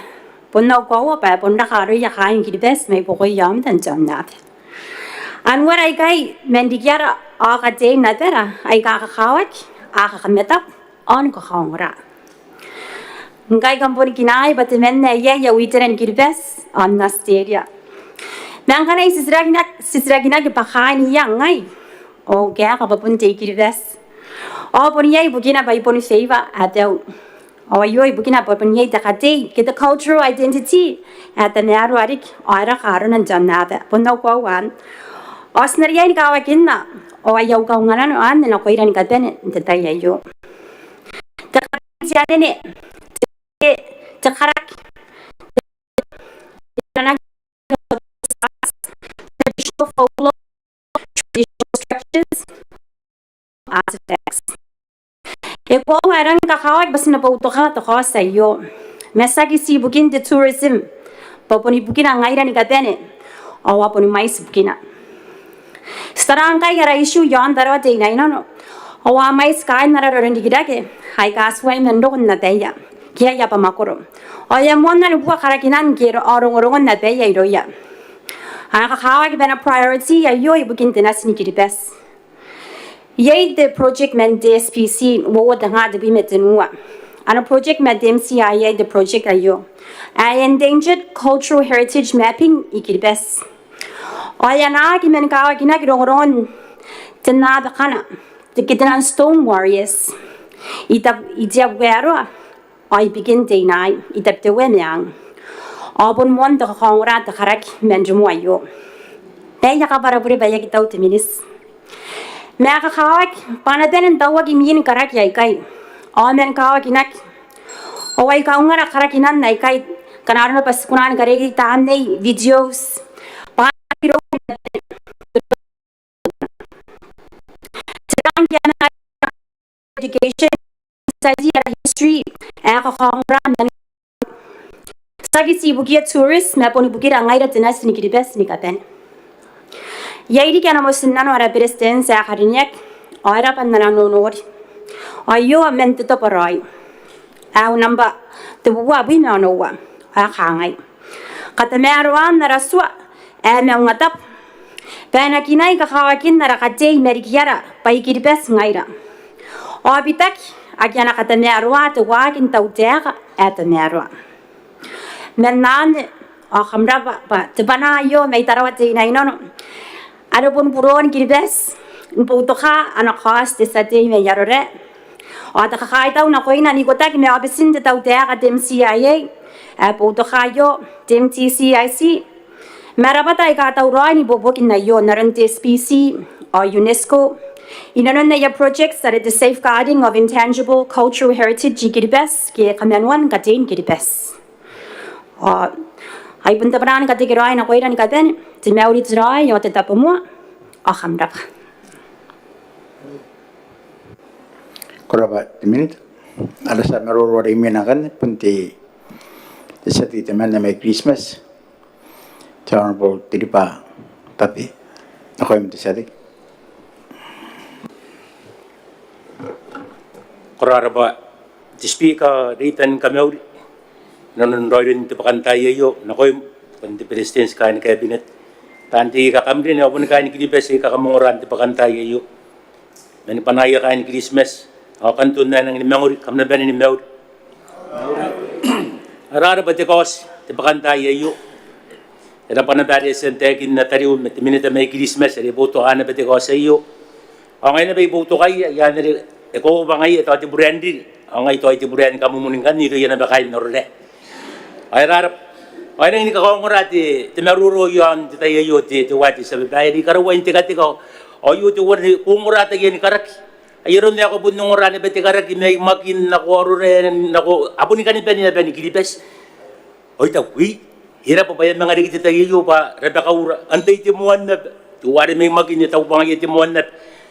Punna ko pa punna kharu ya khan kiribes me ko yam tan jamnat. An what I gai mendigyara aga de natera ay kakakawak aga kametap on ko khongura. Ngai kampuni kinai but menne ya witeren kiribes on nasteria. Nangkana sisragina ke pakhani yang ngai. O kaya kapapun te kiribes. O punya ibukina ba iponi seiva atau. O yo ibukina pa punya takate kita cultural identity ata naru arik ora karunan jamnada. Punna ko wan. Osnaria ni kawakinna. O ayaw ka ngaran an na ko iran katen tatay yo. Takati ne. Takarak traditional folklore, traditional structures, artifacts. Eko arang kakawag bas na pautoka to ko sa iyo. Mesagi si bukin de tourism. Poponi bukina ngaira ni katene. Awa poni mais bukina. Starang kay gara issue yon darawa de na ino. Awa mais kay nararon di gidake. Hay kasway mendo na teya. Kia ya pamakoro. Oya mona ni buka karakinan kiro orong-orongon na teya iroya. Hakakawag bena priority ya yo ibukin tinas ni kiribes. Yay the project men DSPC wo da nga de bimetenua. Ano project med MCIA the project ayo. Ay endangered cultural heritage mapping ikiribes. Oya na ki men kawag na kirong-orongon tinada kana. Tikitinan stone warriors. Itab wero. I begin day night, itap te wemyang. Abon mon de khongra de kharak menjumuayo. Baya ka para bure baya kita utiminis. Me ka khawak panaden dawagi min karak yai kai. Amen kawak inak. Owai ka ungara kharakinan nai kai. Kanarno pas kunan karegi tam nei videos. Paniro education study history ako khongra men sagi si bugia tourist me poni bugira ngaira tenas ni kiribes ni katen yairi kana mo sinnano ara president sa kharinek ora pandana no nor ayo amente to parai au namba te buwa bi no no wa a khangai katame arwan naraswa e Maungatabu bana kinai ka khawakin nara katei merikiara pai kiribes ngaira obitak Agiana katame arwa te wakin tautera at merwa. Menan o khamra ba te bana yo mai tarawati na inono. Ano pun puron kiribes putoka ana khas te sate me yarore. O ta khai tau na koina ni kotak me abesin te tautera dem CIA putoka yo dem TCIC. Marabata ka taurani bobokin na yo narante species o UNESCO. Inanon na projects that are the safeguarding of intangible cultural heritage kiribes ki kamenwan katin kiribes. Ay punta paran katikiray na koiran katen ti meulit ray o te tapumwa o khamrap. Koraba minute. Alasa meroro iminakan punti sati teman na may Christmas. Honorable Tiripa tapi ako yung sati. Koraraba ti speaker ritan kamauri nanon roirin ti pakantay yo nakoy pandi presidents kan cabinet tanti kakamri ni obon kan kilibes kakamunguran ti pakantay yo nani panaya kan Christmas o kantun na nang manguri kamna ben ni mawd araraba ti kos ti pakantay yo era panabari sentekin na tariw met minute may Christmas ri boto ana ti kos yo o ngay na bay boto kay yan eko bangay ito ati Burendi ang ito ati Burendi kamu muningan nito yan na bakay norre ay rarap ay nang nikakongorati timaruro yon titayo yo ti wati sa bay di karawain ti katiko o yo ti wani kungorata yan karaki ayron ni ako bunong orane beti karaki may makin nako rure nako abuni kanin pa ni kilipes oy tawi hirap pa yan mga dikit tayo yo pa rebeka ura antay ti muan na tuwari may makin ni tao bangay ti muan na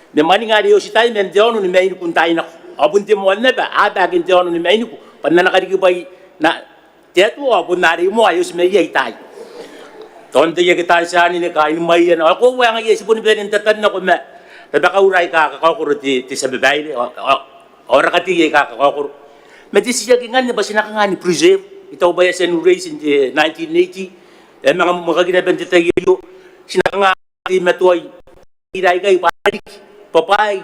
de mani nga dio si tayo men dionu ni main kun tayo na abun ti mo na ba ata kin dionu ni main ko pan na nakadigi bay na dia tu pun nari mo ayos me ye tai ton de ye kita sa ni ka ni mai na ko wa nga ye sipun be nin tatan na ko me ta ka urai ka ko ti sa bebai ora ka ti ye ka ko me ti siya kingan ni basina ka ngani preserve itaw ba sen race in 1980 mga mga ginaben ti tayo sinaka nga ti metoy irai kay papay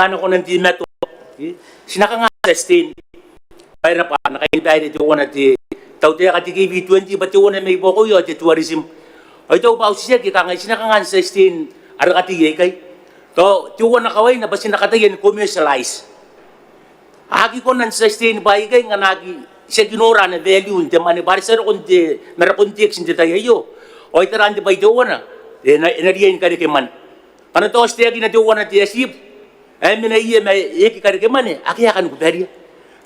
ano ko nanti meto sinaka nga sustain para pa nakainday dito ko na ti tawte ka ti KV20 but yung may boko yo ti tourism ay daw ba siya kita nga sinaka nga sustain ara ka ti kay to ti wona kaway na basin nakatayen commercialize agi ko nan sustain ba kay nga nagi siya ginora na value ti mani barisa ko ti narapunti sin ti tayo o itaran ti ba ito na enariyan ka di man ano to stiya ginagawa na ti asip ay mina iya may iki ka di man aki akan ko beriya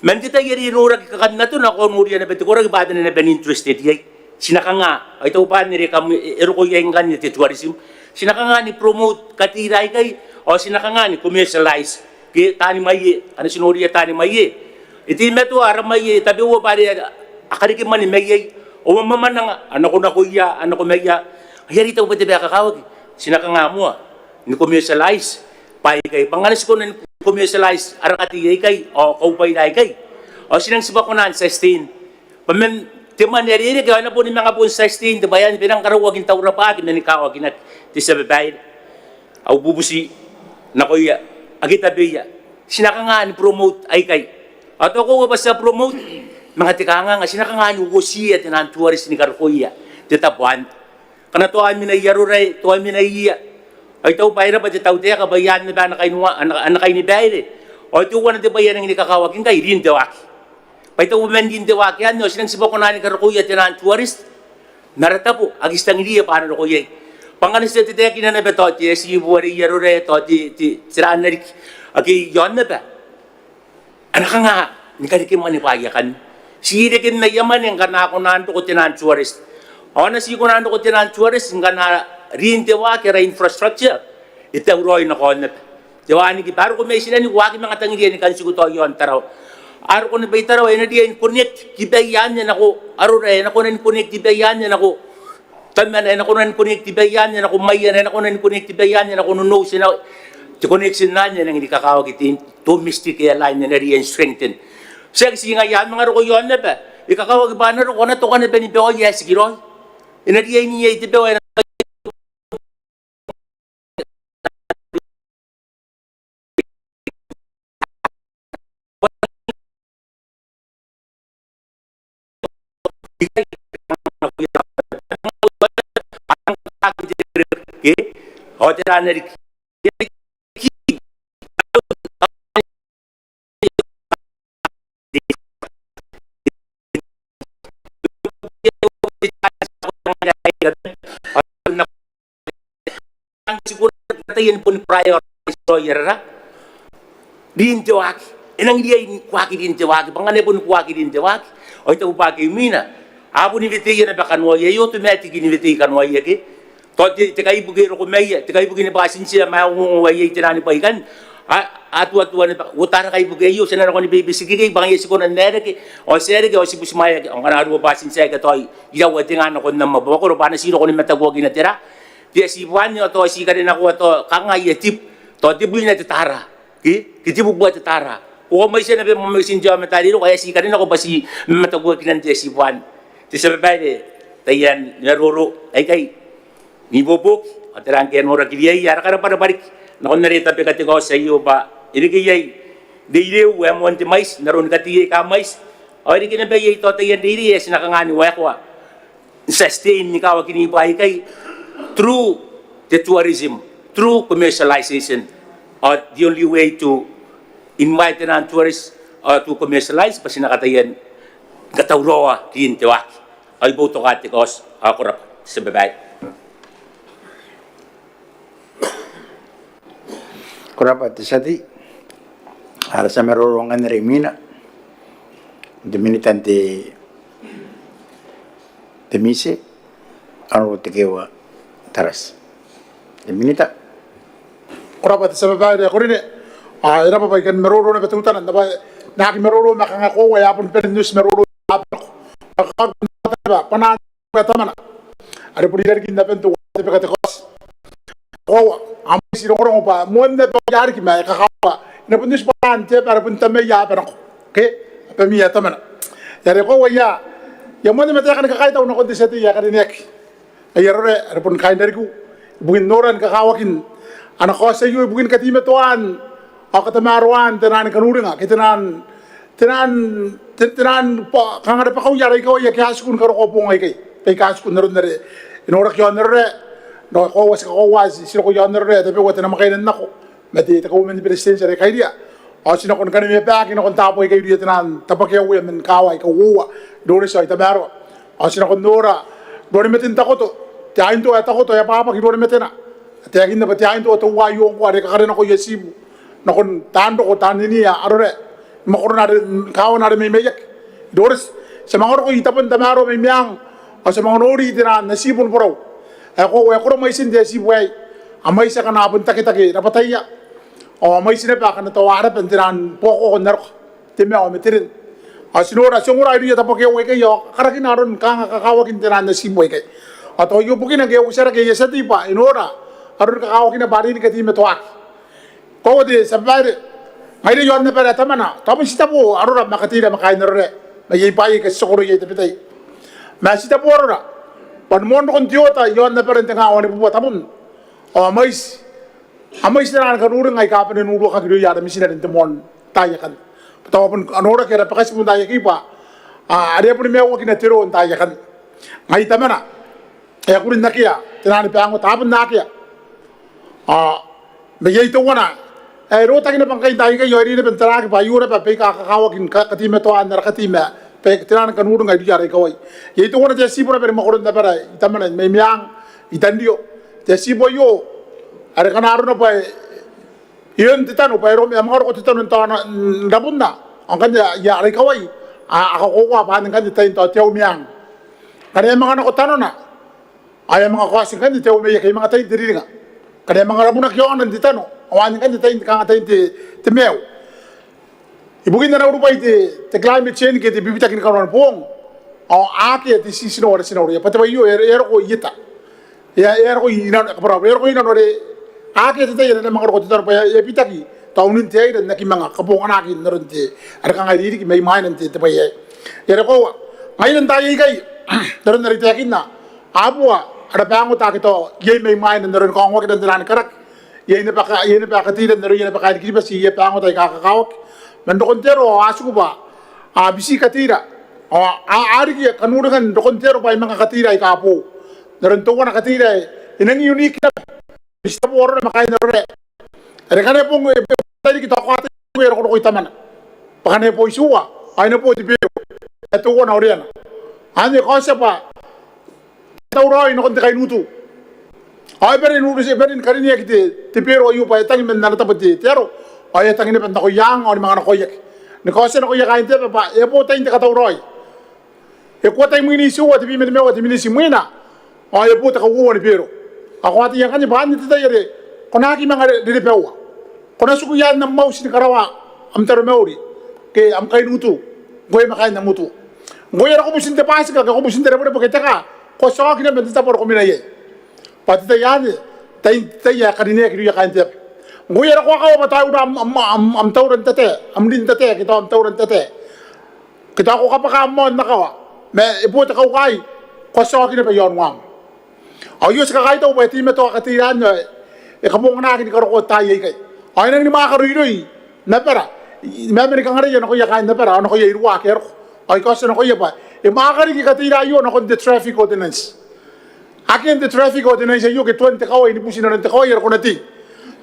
man ti tayo rinura kakan na to na ko nuriya na beto ko ra ba na ben interested yay sinaka nga ay to pa ni kam ero ko yang kan ti tourism sinaka nga ni promote katiray kay o sinaka nga ni commercialize ki tani may ano sinuriya tani may iti meto ara may tabi wo pare akari ki man may o mama nga ano ko na kuya ano ko may hayari to ba ti ba kakawag sinaka nga mo ni commercialize pay kay pangalas ko na commercialize arakati kay o kaupay dai kay o sinang siba ko nan 16 pamen ti maneri kay na po ni mga po 16 di bayan pinang karawagin tawra pa akin na ni kawagin at ti sa babay au bubusi na kuya agita biya sinaka nga ni promote ay kay ato ko ba sa promote mga tikanga nga sinaka nga ni wosi at nan tourist ni karkuya ti tapuan kana to amin na yaruray to amin na iya ay tao pa ira pa ti tao te ka bayan na ba na kay nuwa anak kay ni bayre o ti wana ti bayan ng nikakawagin kay rin dewaki pa ito men din dewaki ano sinang siba ko na ni karkuya ti nan tourist narata po agistang iliya paano ko yay panganis ti te kinana ba to ti si buwari yaruray to ti siraan na rik agi yon na ba anak nga ni kadikin manipayakan sirikin na yaman yung kana ko nando ko ti nan tourist ona si kunando ko tinan tourist nga na rindewa kera infrastructure ite uroy na kon dewani ki paru ko may sila ni wagi mga tangi ni kan sigo to yon taraw aro ko ni baytaraw ina di connect kibayan na ko aro re na ko na connect kibayan na ko taman na ko na connect kibayan na ko mayan na ko na connect kibayan na ko no sina to connection na niya nang ikakawag itin to mystic line na riyan strengthen sexy nga yan mga ro ko yon na ba ikakawag ba na ro ko na to kan ba ni be yes giron ina dia ini ya itu doa hotel dari siguro tayo pun prior destroyer ra din jawaki enang dia ini kuaki din jawaki pangane pun kuaki din jawaki o ito upaki mina abu ni viti na bakan wa ye automatic ni viti kan wa ye ke to ti kai bugi ro ko meya ti kai bugi ni basin siya ma wa ye tirani pa ikan atu na utara kai bugi yo sena ko ni baby sige kay bang ye siguro na nere ke o sere ke o si busmaya ang kanaro basin siya ke to iya wa tingan ko na maboko ro bana sino ko ni matagogi na tira dia si buanyo to si kadin ako to kanga ye tip to dibuli na titara ki tibu buat titara o may siya na may sinja matali ro kaya si kadin ako ba si matago kinan dia si buan ti sa babae tayan naruro ay kay ni bobok aterang ken ora kiliay ara kada para balik na kon narita pe katigo sa iyo ba iri kiyay deire wa mo anti mais naron katiyay ka mais o iri kinabay to tayan deire es nakangani wa ko sustain ni kawa kini ba kay through the tourism, through commercialization, the only way to invite an tourists to commercialize, kasi nakatayan, katawroa, kiintewaki, ay boto katikos, akurap sa babay. Kurap at isati, para sa marurungan na rimina, diminitan ti misi, ano tikiwa, taras. Minita. Kurapa sa babae ako rin ira pa ba kan meruro na betutan na ba na ki meruro makangako wa yapon pen news meruro panan tamana ada pun dari kinda pentu tepe kata kos ko am si ro pa mon ne pa yar ki ma ka ka ne pun dis panan te para pun tame ya para ko ke pa mi ya tamana ya re ko ya ya mon me ta kan ka kai ta no ko disati ya kan nek ya re ada pun kai dari ku bugin noran ka kawakin ana ko sa yu bugin katime toan ako tamaruan tenan kanuringa kitenan tenan pa kangare pa kau yara ikaw ya kaskun karo ko pong ay kay kaskun naron nare inora kyo nare no ko was ko was sino ko yon nare tabi wata na makainan nako mati ta ko men presidente re kay dia o sino kon kanime pa kino kon tapo kay dia tenan tapakya wi men kawai ko wa dore sa itabaro o sino kon nora dore metin takoto tayin to takoto ya papa ki dore metena tayin na ba tayin to wayo ko are ka kare ko yesibu na kon tando ko tanini ya arore makorna kawan ada memek doris semangor ko itapan tamaro memang o semangor ori dina nasibul bro ako ko may sin desi way amay sa kana pun takitaki napataya o may sin pa kana tawara pentiran poko ko nar timme o metirin a sinora sungura iri tapo ke we ke yo karakin aron kanga kakawakin dina nasiboy kay ato yo bukin ang yo usara ke yesati pa inora aron kakawakin na bari ni katime toak ko de sabare Ngayon yon na pala tamana. Tapos sita po arora makatira makain nore. Mayipay kasi sokoro yay tapitay. Masita po arora. Panmondo kon tiyota yon na pala tanga awani po tapon. O mais. Amais na kanurang ay kapan nulo ka gido yara misina rin temon tayakan. Tapon anora kaya pakas mo tayo kipa. Ada po ni mewa kinatiro on tayakan. Ngayon tamana. Kaya kurin nakiya. Tinani pa ang tapon nakiya. Mayay ito wana. Rota kina pangkay tayo kayo rin na bentara ka bayura pa pe kakakawakin katime to andar katime pe tinan kanurung ay diare kawai ya itu wana jesi pura per makoron na para itamana may miang itandio jesi boyo are kanaro na pa yun titano pa ro may mangor ko titano ta dabunda ang kanya ya ay kawai ako ko pa ng kanya tayo to tiaw miang kanya mga nakotano na ay mga kwasin kanya tiaw may kay mga tayo diri nga kanya mga rabunak yon nanditano awan kan tayo kang tayo te meu ibugin na urupa ite te climate change ke te bibita kin karon pong o ake te sinora ya pati bayo ko yita ya ko ina para ko ina ore ake te tayo na mga ko tar pa ya pitaki taunin te ida na ki mga kapong anakin naron te ar kang iri ki may mainan te pa ya ko ngayon tayo kay naron na rite akin na abwa ada bango ta kito yey may mainan naron ko ngwa kidan dinan karak yey na pa katira naron yey na pa kali kiba si yey bango tay kakakawak nandokontero asu ba bisi katira ari ki kanurungan dokontero pa mga katira ikapo naron to na katira inang unique na bisa po na makain naron are kane pong tadi kita ko ate ko itaman pakane po isuwa ay na po di pero eto ko na oriana ane ko sa pa tawroy no konti kay nutu ay berin nutu se berin karinya kite te pero ayu pa tangi men nalata pati tero ay tangi ne panta ko yang on mga nakoyak ne ko sa nakoyak kain te pa e po tayo ka tawroy e ko tayo mini suwa te men mewa te mini simuna ay po ta ko ni pero ako ati yang kanya ban te tayo re konaki mga dire pewa kona suku yan na mau sin karawa am tero meuri ke am kay nutu goy makain na mutu goy ra ko busin te pas ka ko busin te re po ke taka ko so kina ben ta por ko mina ye pati ta yani tay ya kadine ki ya kan te nguyera ko ka ba ta ura am tawran tete am din tete kita am tawran tete kita ko ka pa ka mon na ka me ibu ta ka kai ko so kina ba yon wam ayo sa ka to ba ti me to ka ti yan e ka mo na ki ko ta ye kai ay nang ni ma ka roi na para me me ka ngare yo ko ya kan na para no ko ye ruwa ke ay ko sa no ko ye ba e makari ki katira yo na kon the traffic ordinance akin the traffic ordinance yo ke 20 kawai ni pusin na kawai ko nati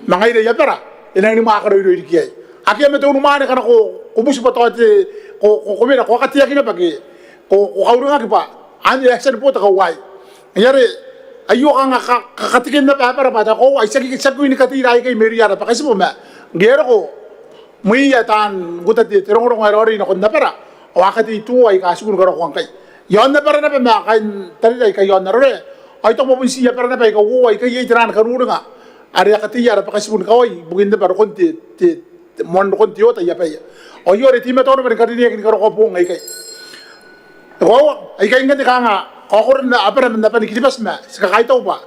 mangay de ya para inang ni makari ro ki ay akin me to no mane kana ko busi pa to ko mena ko katia kina pagi ko kaurunga ki pa ani action po ta kawai yare ayo ka katikin na para pa ko ay sagi ni katira ay kay meriara pa kasi mo ma gero ko muiya tan gutati terong ro na kon na para wakati itu ay kasugun karo kang kay yon na para na pa makain tali ay kayon na re ay to mo siya para na pa ko ay kay itran kanuro nga ari katiya pa kasugun kawai bugin na para konti mon konti ota ya pa o yore ti meto na kadini kin karo ko pong ay kay Ko ay kay ngati kanga ko ko na apara na pa ni kibas ma sika kay to ba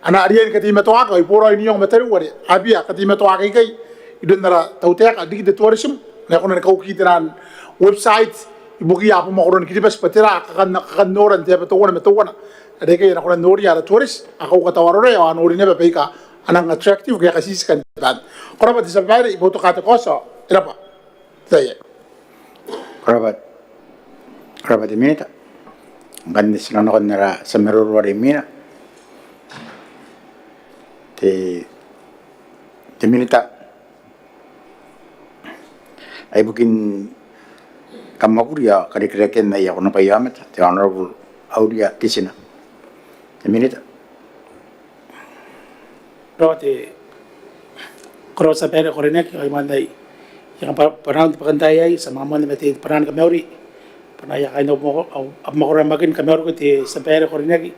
ana ariyan kati meto ako ipuro ini yung materi wari abia kati meto ako kay idun nara tautek adik de tourism na ko na ko kitiran website ibuki apo mo ko ni kibas patira kan noran te to wona meto wona ade kay na ko na nori ara tourist ako katawaro re ano ri ne ba ka anang attractive kaya kasi kan ban ko ba sa bayre iboto ka to koso ira pa tayo Kerabat minta. Kan sila nakon nara sa merurwari mina. Te minta. Ay bukin kamakuria kari-karikin na iya ko na payamat. The Honorable Audia Kisina. Te minta. Rote krosa pere korenek ay manday yang parang pakantayay sa mga mga mati parang kameri panaya kay no mo makuramakin kameri ko ti sa pere korenek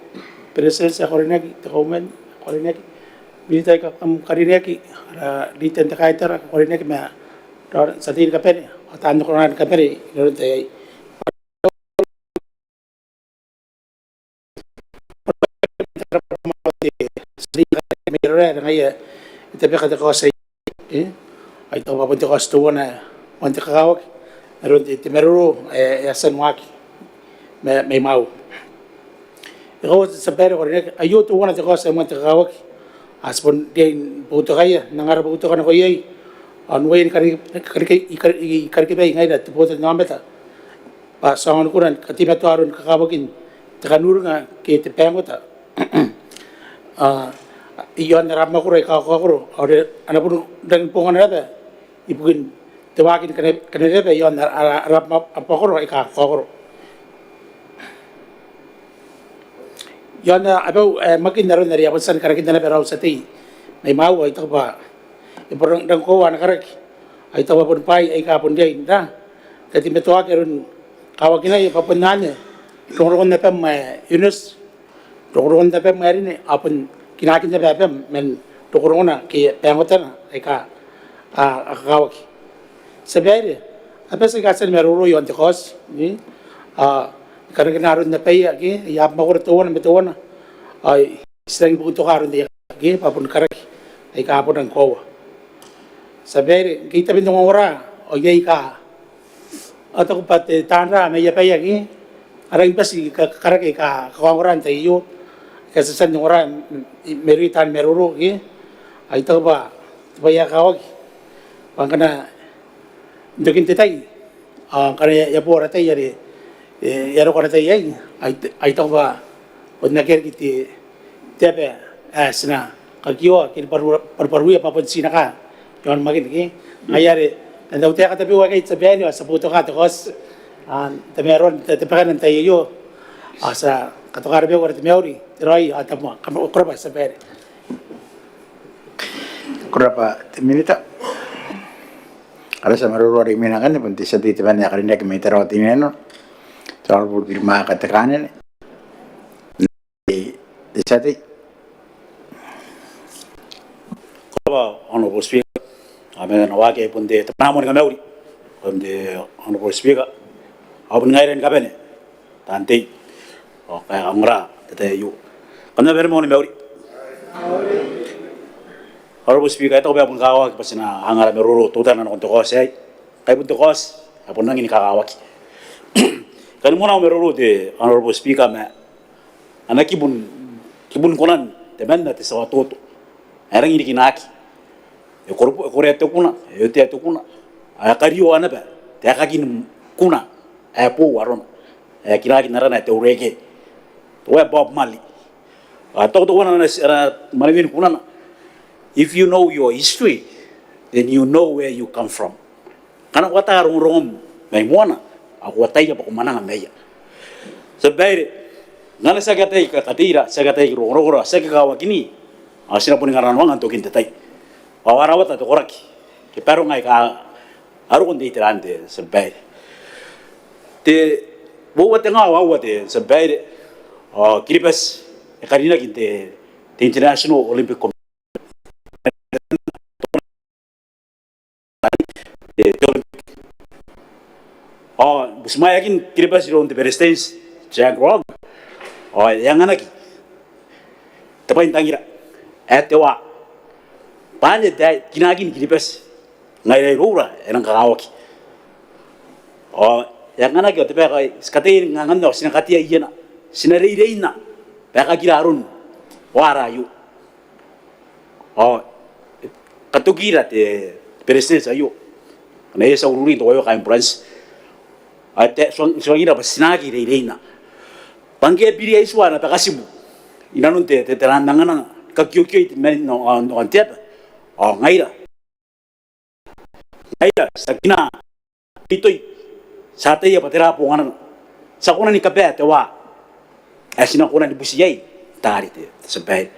presensya korenek to komen korenek bitay ka karineki diten ta kaitara korenek ma sa tin ka pere atan ko ran ka pere rote ngaya itabi kada ko sa ay to papunta ko sa tuwa na wanti kakawag meron iti meruro yasan waki may mau ikaw sa pera ko rin ayo tuwa na ko sa wanti kakawag aspon din puto kaya nangarap puto ka na ko yay anwayin karikibay ngayon at puto na meta pasangan ko rin katimeto aron kakawagin takanuro nga kiti pengo ta iyon narama ko rin kakakuro ano po dan po nga nalabi ibugin tawagin kanila iyon narama po ko rin kakakuro iyon na abaw magin naroon na rin ako saan karakin na raw sa ti may mawa ito ba iparang dang kowa na karak ay ito ba po pay ay kapon din na kati metawag rin kawagin na ipapunan niya rong na pa Yunus rong na pa rin apon kinakin na bebe men tukurong na kaya pengotan na ay kakawag sabay apa sa kasan meruro yon tikos ni karang naroon na pay aki yap makuratuan na ay isang buto karon di aki papun karak ay kapon ng kowa sabay kita bintong ora o yay ka ato ko pati tanra may yapay aki arang pasi karak ay kawangoran tayo kasi sa orang meritan meruru ay ito ba ya kawag ang kana dokin titay kana ya po ratay yari yaro kana tay ay ito ba od nakir kiti tepe asna kagiwa kin parparuya papansin ka yon magin ayari andaw tayo katabi wa kay sabihan sa puto ka takos tameron tatepakan tayo yo asa katukar be warat meori Roy atamo kurapa sa pere Kurapa minta. Ada sa marurwari mina kan punti sa titiban ya karinek may tarot ineno. Soal firma katakanan. Di sati. Kurapa honorable speaker amen na wake punti tapamon ka meuri punti honorable speaker abun ngairen ka bene tante o kaya amra tatayo kana bermo ni meuri honorable speaker ito ba pun kawak pas na angara meruro tutan na konto kos ay kay punto kos apun nang ini kakawak kan mo na meruro de honorable speaker ma anaki kibun konan teman na tisawa toto erang ini kinaki e korpo koreto kuna e teto kuna a kario ana ba te akakin kuna e po warona e kinaki narana te ureke we Bob Marley to wana na manawin kuna if you know your history then you know where you come from kana wata rong may mona ako watay pa kumana meya sabay ngana sa gatay ka katira sa gatay rong sa kawakini asina pun ngaran wangan to kintatay wawarawat to koraki ke pero ngai ka aru kon ditirante sabay te bo wate ngawa wate sabay kiribas karina kinte the International Olympic Committee busmayakin kiribas ron de berestes jagro yang anak tapain tangira etewa pande dai kinagin kiribas ngai rura erang kawaki yang anak yo tepa kai skatein ngangan no sinakatia iyena sinare reina baka kirarun warayu katukira te berestes ayo na esa ururi to yo kain prans ate sogira basinagi reina bangke piri iswana ta kasibu inanun te terandangana kakyokyo men no antep ngaira sakina pitoi sate ya patera pongan sakuna ni kape te wa asina kuna ni busiyai tari te sampai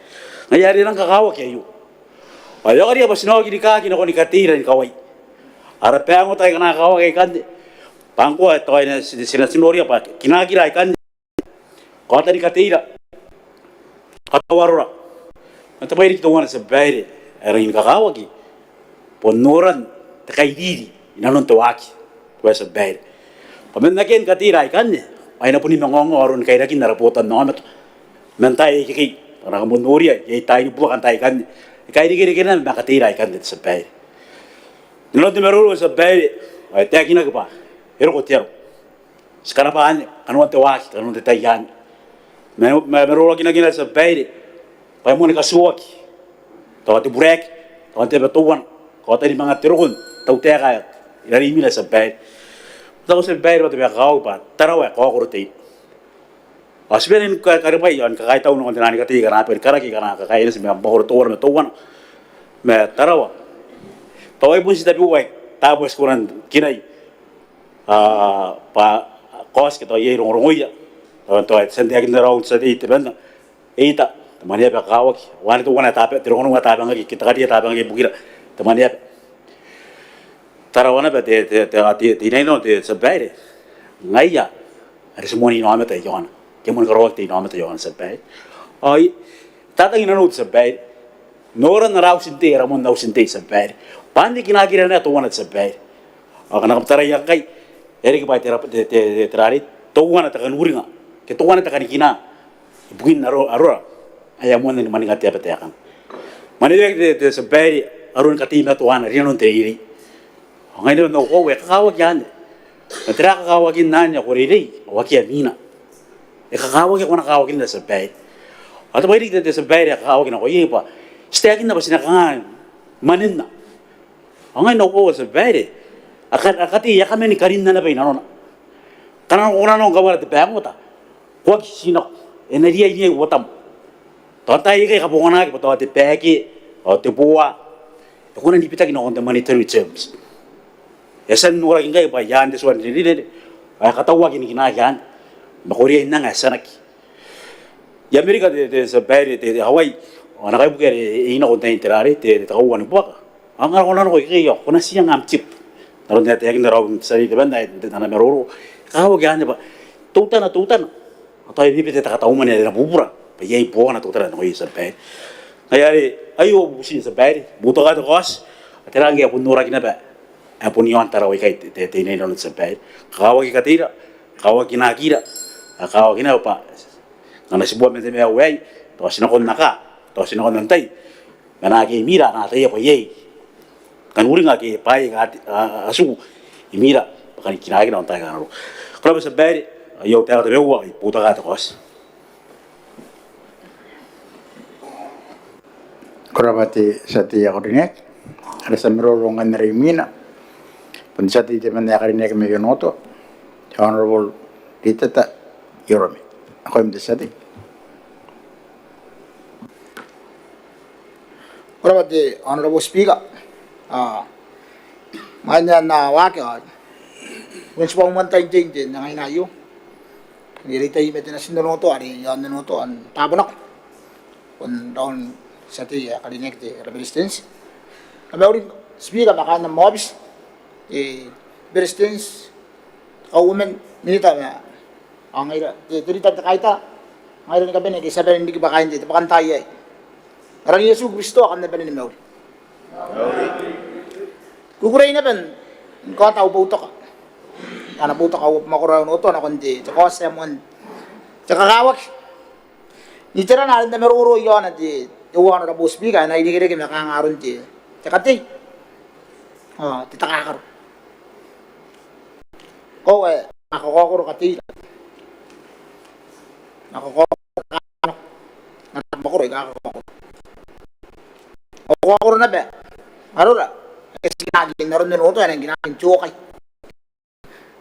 ngayari nang kakawa kayo ayo kari basinogi ni kaki no ni katira ni kawai ara peango tay kana kawa kay kande pangko to ina sina sinoria pa kinagira ikan kota ni katira katawarura matabai ni tuwan sa baire era in kakawa ki ponoran takaidiri inanon tawaki wa sa baire pamen naken katira ikan ay na puni mangongo aron kay nakin narapotan no amat mentai ki para monoria yai tay ni bukan tay kan kay dikira na makatira ikan sa baire no te merulu sa baire ay tekina ka pa pero ko tiaro sekarang pa anu te waki anu te tayan merulu kina sa baire pa mo ni kasuwaki to te burek to te betuan ko te mga tirukon tau te ka ilari mila sa baire to sa baire te ba kau pa tarawa ko ko te asbenin ka karibay yon kakay taw no tinani ka ti kana per karaki kana kakay sa mga bahor tuwan na tuwan me tarawa tawai pun sita buai tapos kuran kinai pa kos kita ye rong ya to sende akin raw sa di tebenda eita Maneaba kawak wan tu wana tape tirong wana tape ngi kita kadi tape ngi bukira Maneaba tarawana ba te nei no te sabaire ngaya ari semoni no amata yon kemon garok te no amata yon sabaire ai tatang ina no sabaire noran raw sinte ramon daw sinte sabaire pandi kinagira na to wana sabaire akana kaptara yakai eri ba te trari to wana ta kanuringa ke to wana ta kanikina bukin arora ayamon ni maninga te apate akan manide te sabaire arun katima to wana rinon te iri ngayon no ko we kakawag yan tra kakawagin na niya ko rin waki amina kakawag ko nakawagin na sa bahay at ba rin te sa bahay kakawagin ako pa stagin na ba sinakangan manin na ngayon no ko sa bahay akati ya kami ni karin na ba ina kanang una no gawar te bahay mo ta wag sino enerhiya niya watam tatay kay kabungan na te peki o te buwa ko na dipita kino on the monetary terms yasan nura kinga ba yan deswan ni ay katawa kini kinayan makoriya na nga sanaki ya Amerika de sa bayre de Hawaii ona kay bukere ina ko tay terare te tawa ni buka ang ara ko kiyo kuna siyang amtip naron na tayakin na raw sa di banda na meroro kawo gyan ba tutan atay dipite ta katawa man na bubura pa yai po na tutan no isa bayre ayari ayo busin sa bayre buto ka to kos aterang ya punura kinaba apun yon tarawai kai te nei non sampai kawa ki katira kawa ki nakira kawa ki na pa ngana sibuat mente me awai to sinakon naka to sinakon nantai managi mira na te pa yei kan uringa ki pai ga asu imira kan kinagi na ontai kan ro kalau sampai yo te te bewa puta ga to kos Korabati sati ya korinek ada samro rongan remina Pensati di mana kali ni kami yonoto, honorable kita tak Europe. Aku yang disati. Kalau di honorable speaker, mana na wakil, kung siapa umantay din na ngayon ayo, nilitay metin na sinunoto, ari yan nunoto an tabanak, kung doon sati kali ni kita resistance. Kami ulit speaker baka na mobis. Berestens women minita na ang ira dito kaita ngayon ka bene isa bene hindi ba kain dito pakantay ay Rani Yesu Kristo akan na bene ni Maul kukuray na ben ko tao ba utok ana puto ka makura no to na kundi to ko sa mon tsaka kawak ni tira na rin na meruro yon at iwan na bus biga na iligire kami makangaron ti tsaka ti titakakar ko nakakokoro ka ti nakakokoro nakakokoro kakakokoro na ba arura kasi ginagin na rin din uto yan ginagin chukay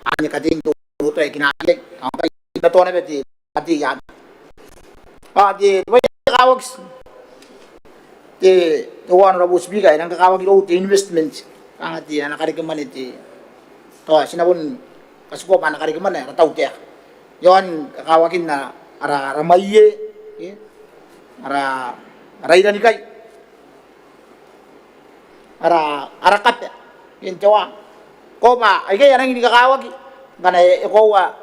hanya kating uto ay ginagin ang kay nato na ba ti pati yan di ba kakawag di iwan na bus bigay nang kakawag ito ti investment ang ati nakarikaman iti to sinabon kasuko pa nakarikaman na rataw tiyak yon kakawagin na ara maye ara ilan kay ara kat yun tawa ko ba ay kaya nang hindi kakawag kana ikaw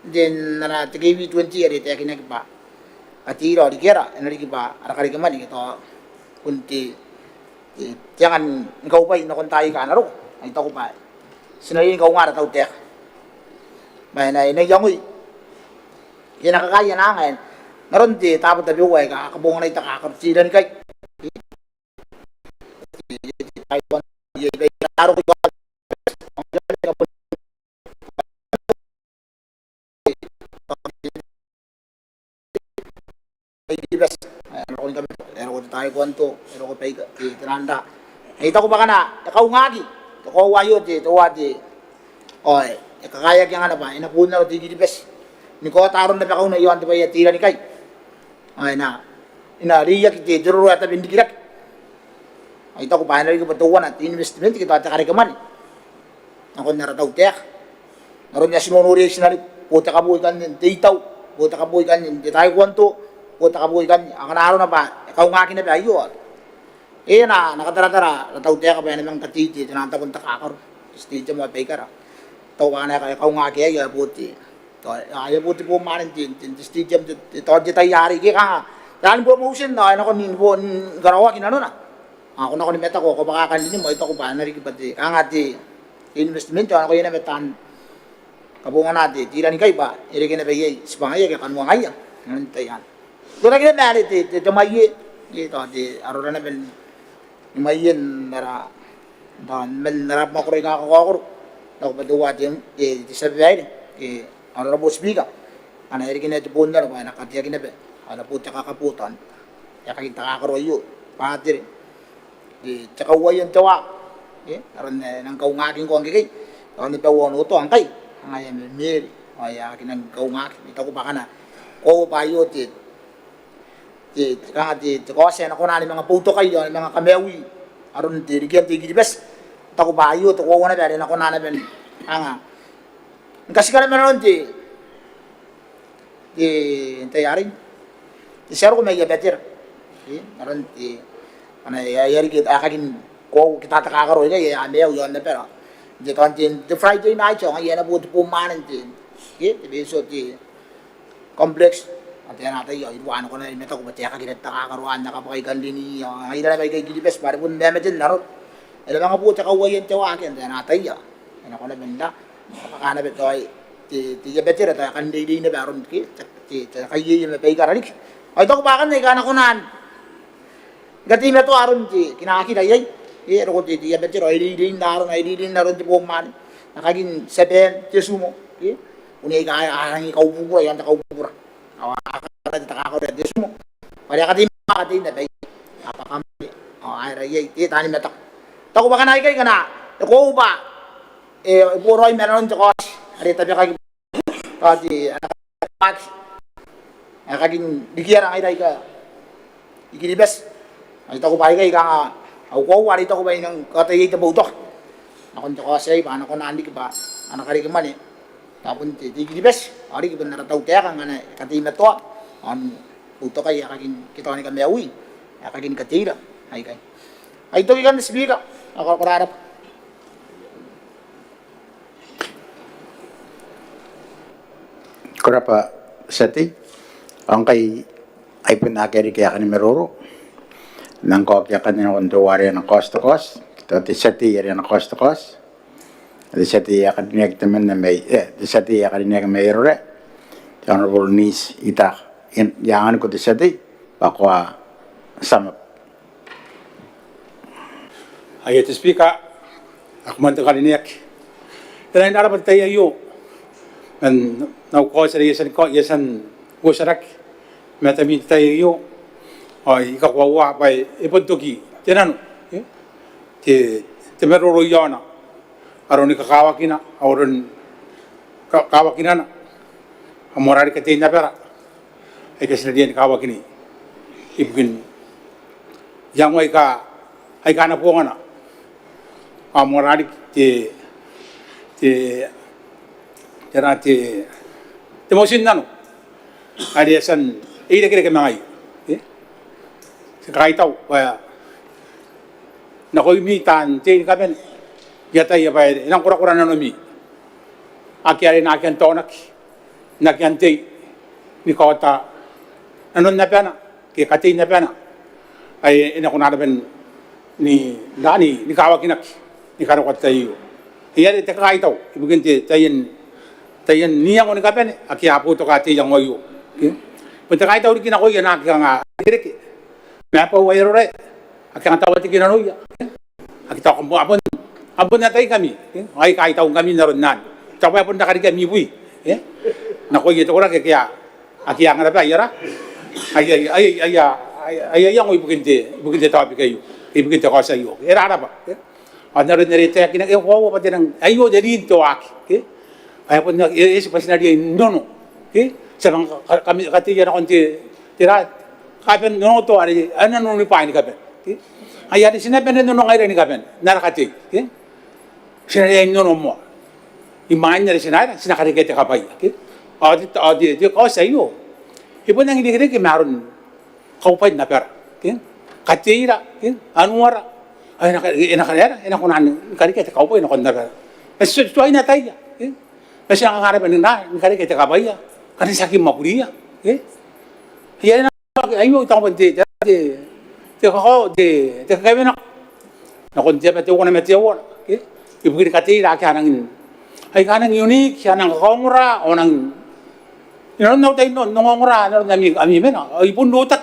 din na TV 20 ari tayo kinagpa atiro di kera enari ba ara karikaman ito kunti jangan ikaw pa inakontay ka naro ay to ko pa sinayin ikaw nga rataw tiyak may na inayangoy yan nakakaya na ngayon naron di tapos tabi uway kakabungan na itakakapsilan kay laro ko tayo kwanto pero ko pay tinanda ito ko baka na ikaw ngagi ko wayo di tuwa di oy kakaya kaya nga ba inapuna ko di bes ni ko taron na bakaw na iwan di ba tira ni kay ay na inariya kiti duro ata bindigirak ay ito ko pa na rin batuwan at investment kita at karikaman ako narataw tiyak naroon niya sinunuri sinari puta ka buhay kan ditaw puta ka buhay kan di tayo kwanto puta ka buhay kan ang naroon na ba ikaw nga kinabayo na nakatara-tara nataw tiyak ka ba namang katiti tinanta kong takakar stage mo pay kara tawa na ikaw nga kaya buti ay buti po manin din stage mo ito di tayo yari kaya ka dahil po motion na ako ninbo garawa kinano na ako na ko ni meta ko baka kanini mo ito ko ba narikipati ang ati investment ano ko yun na metan kabungan natin tira ni kay ba iri kinabay spangay kaya kanwa ngayon nantayan doon na kinabali ito mayi ito di arora na ben mayin nara men nara mo ko rin kakakakor ako ba duwa di sabay arora bus biga ana iri kinabay po na ano nakatiya kinabay ana po tsaka kaputan kaya kakita kakaroyo patir di tsaka uwayan tawa aron nang kaungaking ko ang kikay aron nipawon uto ang kay ang ayan miri ay kinang kaungak ito ko baka na ko payo ti ko kasi na ko na mga puto kayo mga kamewi aron ti rigyan ti gibes ito ko payo to ko na dali na ko na ben anga kasi ka naman ti tayarin ti sir ko may better aron ti ana yari kita akakin ko kita takakaro kay amew yon na pero di kan tin the Friday night so ngayon na buti po manan tin so ti complex at yan natin yung iwan ko na ito kung ba't yaka kinatakaruan na kapakay kan lini ngayon na may kay gilipes para po na medyo narot alam mga po tsaka uwayan tiyawa akin at yan natin yan ako na benda makakanabit ko ay ti better at kan lini na baron ki kayo yung may karalik ay ito ko bakan na ikanan ko naan gati na to aron ti kinakakilay ano ko ti better ay lini naron ti po man nakaging 7 ti sumo unay ka ang ikaw bubura yan takaw bubura awak takakor di sumo wala ka din makati na bay apakami ay rayay ti tani metak tako baka na kay kana ko ba puro ay meron to ko ari tabi kay pati anak kaging dikiara ay dai ka ikilibes ay tako ba kay ka aw ko wali to ko ba nang katay ta butok nakon to ko say paano ko naandi ba anak kari man tapon ti gilibes ari giben narataw kaya kang ana katima to an uto kay kaging kita ni kami awi kaging katira ay kay ay to gikan speaker ako kararap kurapa sati ang kay ay pinakeri kaya kan meroro nang ko kaya kan ng wari ng cost to cost to ti sati area ng cost to cost the city academic the men may the city academic mayor the honorable niece ita in yang ko the city bakwa sama Ayat speaker ako man ta kalinek ila ina rapat tayo yo and now ko sa yesan gosarak metami tayo yo ay ikakwawa pa ipuntuki tinan te meroro yana aron ikakawakina aron kawakina na amorari ka tina pera ay kasi na diyan kawakini ibugin yang ay ka na po nga na amorari te mosin na no ay san ida kira kemangay kahit tao kaya nakoy mi tan te kaben yata ya bay nang kura na no mi akyari na kyan tonak na kyan te ni kota anon na pena ke kati na pena ay ina kunada ben ni dani ni kawakinak ni karo kata iyo yari te kahit tao ibugin te tayen niya ko ni kaben akya po to kati yang oyo punta kahit tao kina ko yan akya direk Mapa wayro re, akyang tawati kinanuya. Akita ko abon na tayo kami. Ay kahit taong kami naroon nan. Tapos apon na kami kami buwi. Nakoy ito ko ra kaya akyang na pa yara. Ay yang ibugin tawapi kayo. Ibugin ko sa iyo. Era ba? Naroon na rin tayo kinag-ewa pati ng ayo din to aki. Ay apon na isipas na rin nono. Sarang kami katiya na konti tira kapen no to ari ana no ni paini kapen ayari sinapen no ngai ni kapen narakati sinaya no mo iman ni sinaya sinakari kete kapai adi ko sayo ibu nang digre ke maron kaupai na per katira anuara ay nakara ina kunan kari kete kaupai no kon na pero so ay na taya kasi ang harap na kari kete kapai kasi sakim makuliya yan ayo tawon de kami na kon dia pati wona meti wona ibu kati ra kanang ay kanang unique kanang kongra onang no tay no ngongra no ami men ibu notak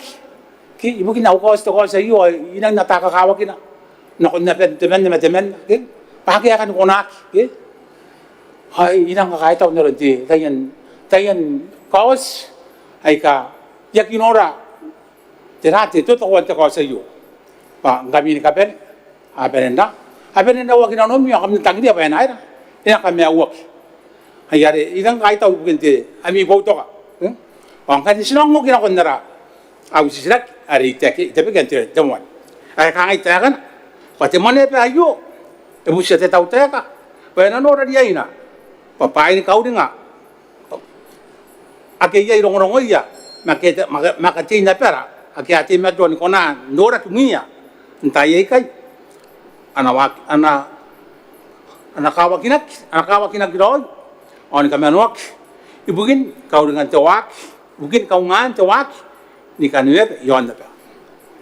ki ibu kina ko sa iyo inang natakakawa kina na kon na temen pakya kan konak ay inang kahit taw no di tayan kaos ay ka yakinora terate to wante ko sa iyo pa kami ni kapen apenenda wag na no mi kami tangdi apa na ina kami awak ayare ilang kahit taw bugente ami boto ka ang kan sinong mo kina konara aw sisirak ari teke tepe gante demon ay kangay takan pati mane pa ayo e musia te taw teka pa na no ra dia ina papai ni kau dinga ake ya irong ya makati na pera ake ati medon kona nora tumia entai kai ana kawakinak doi on kamenok ibugin kau dengan tewak mungkin kau ngan tewak ni kanuer yon da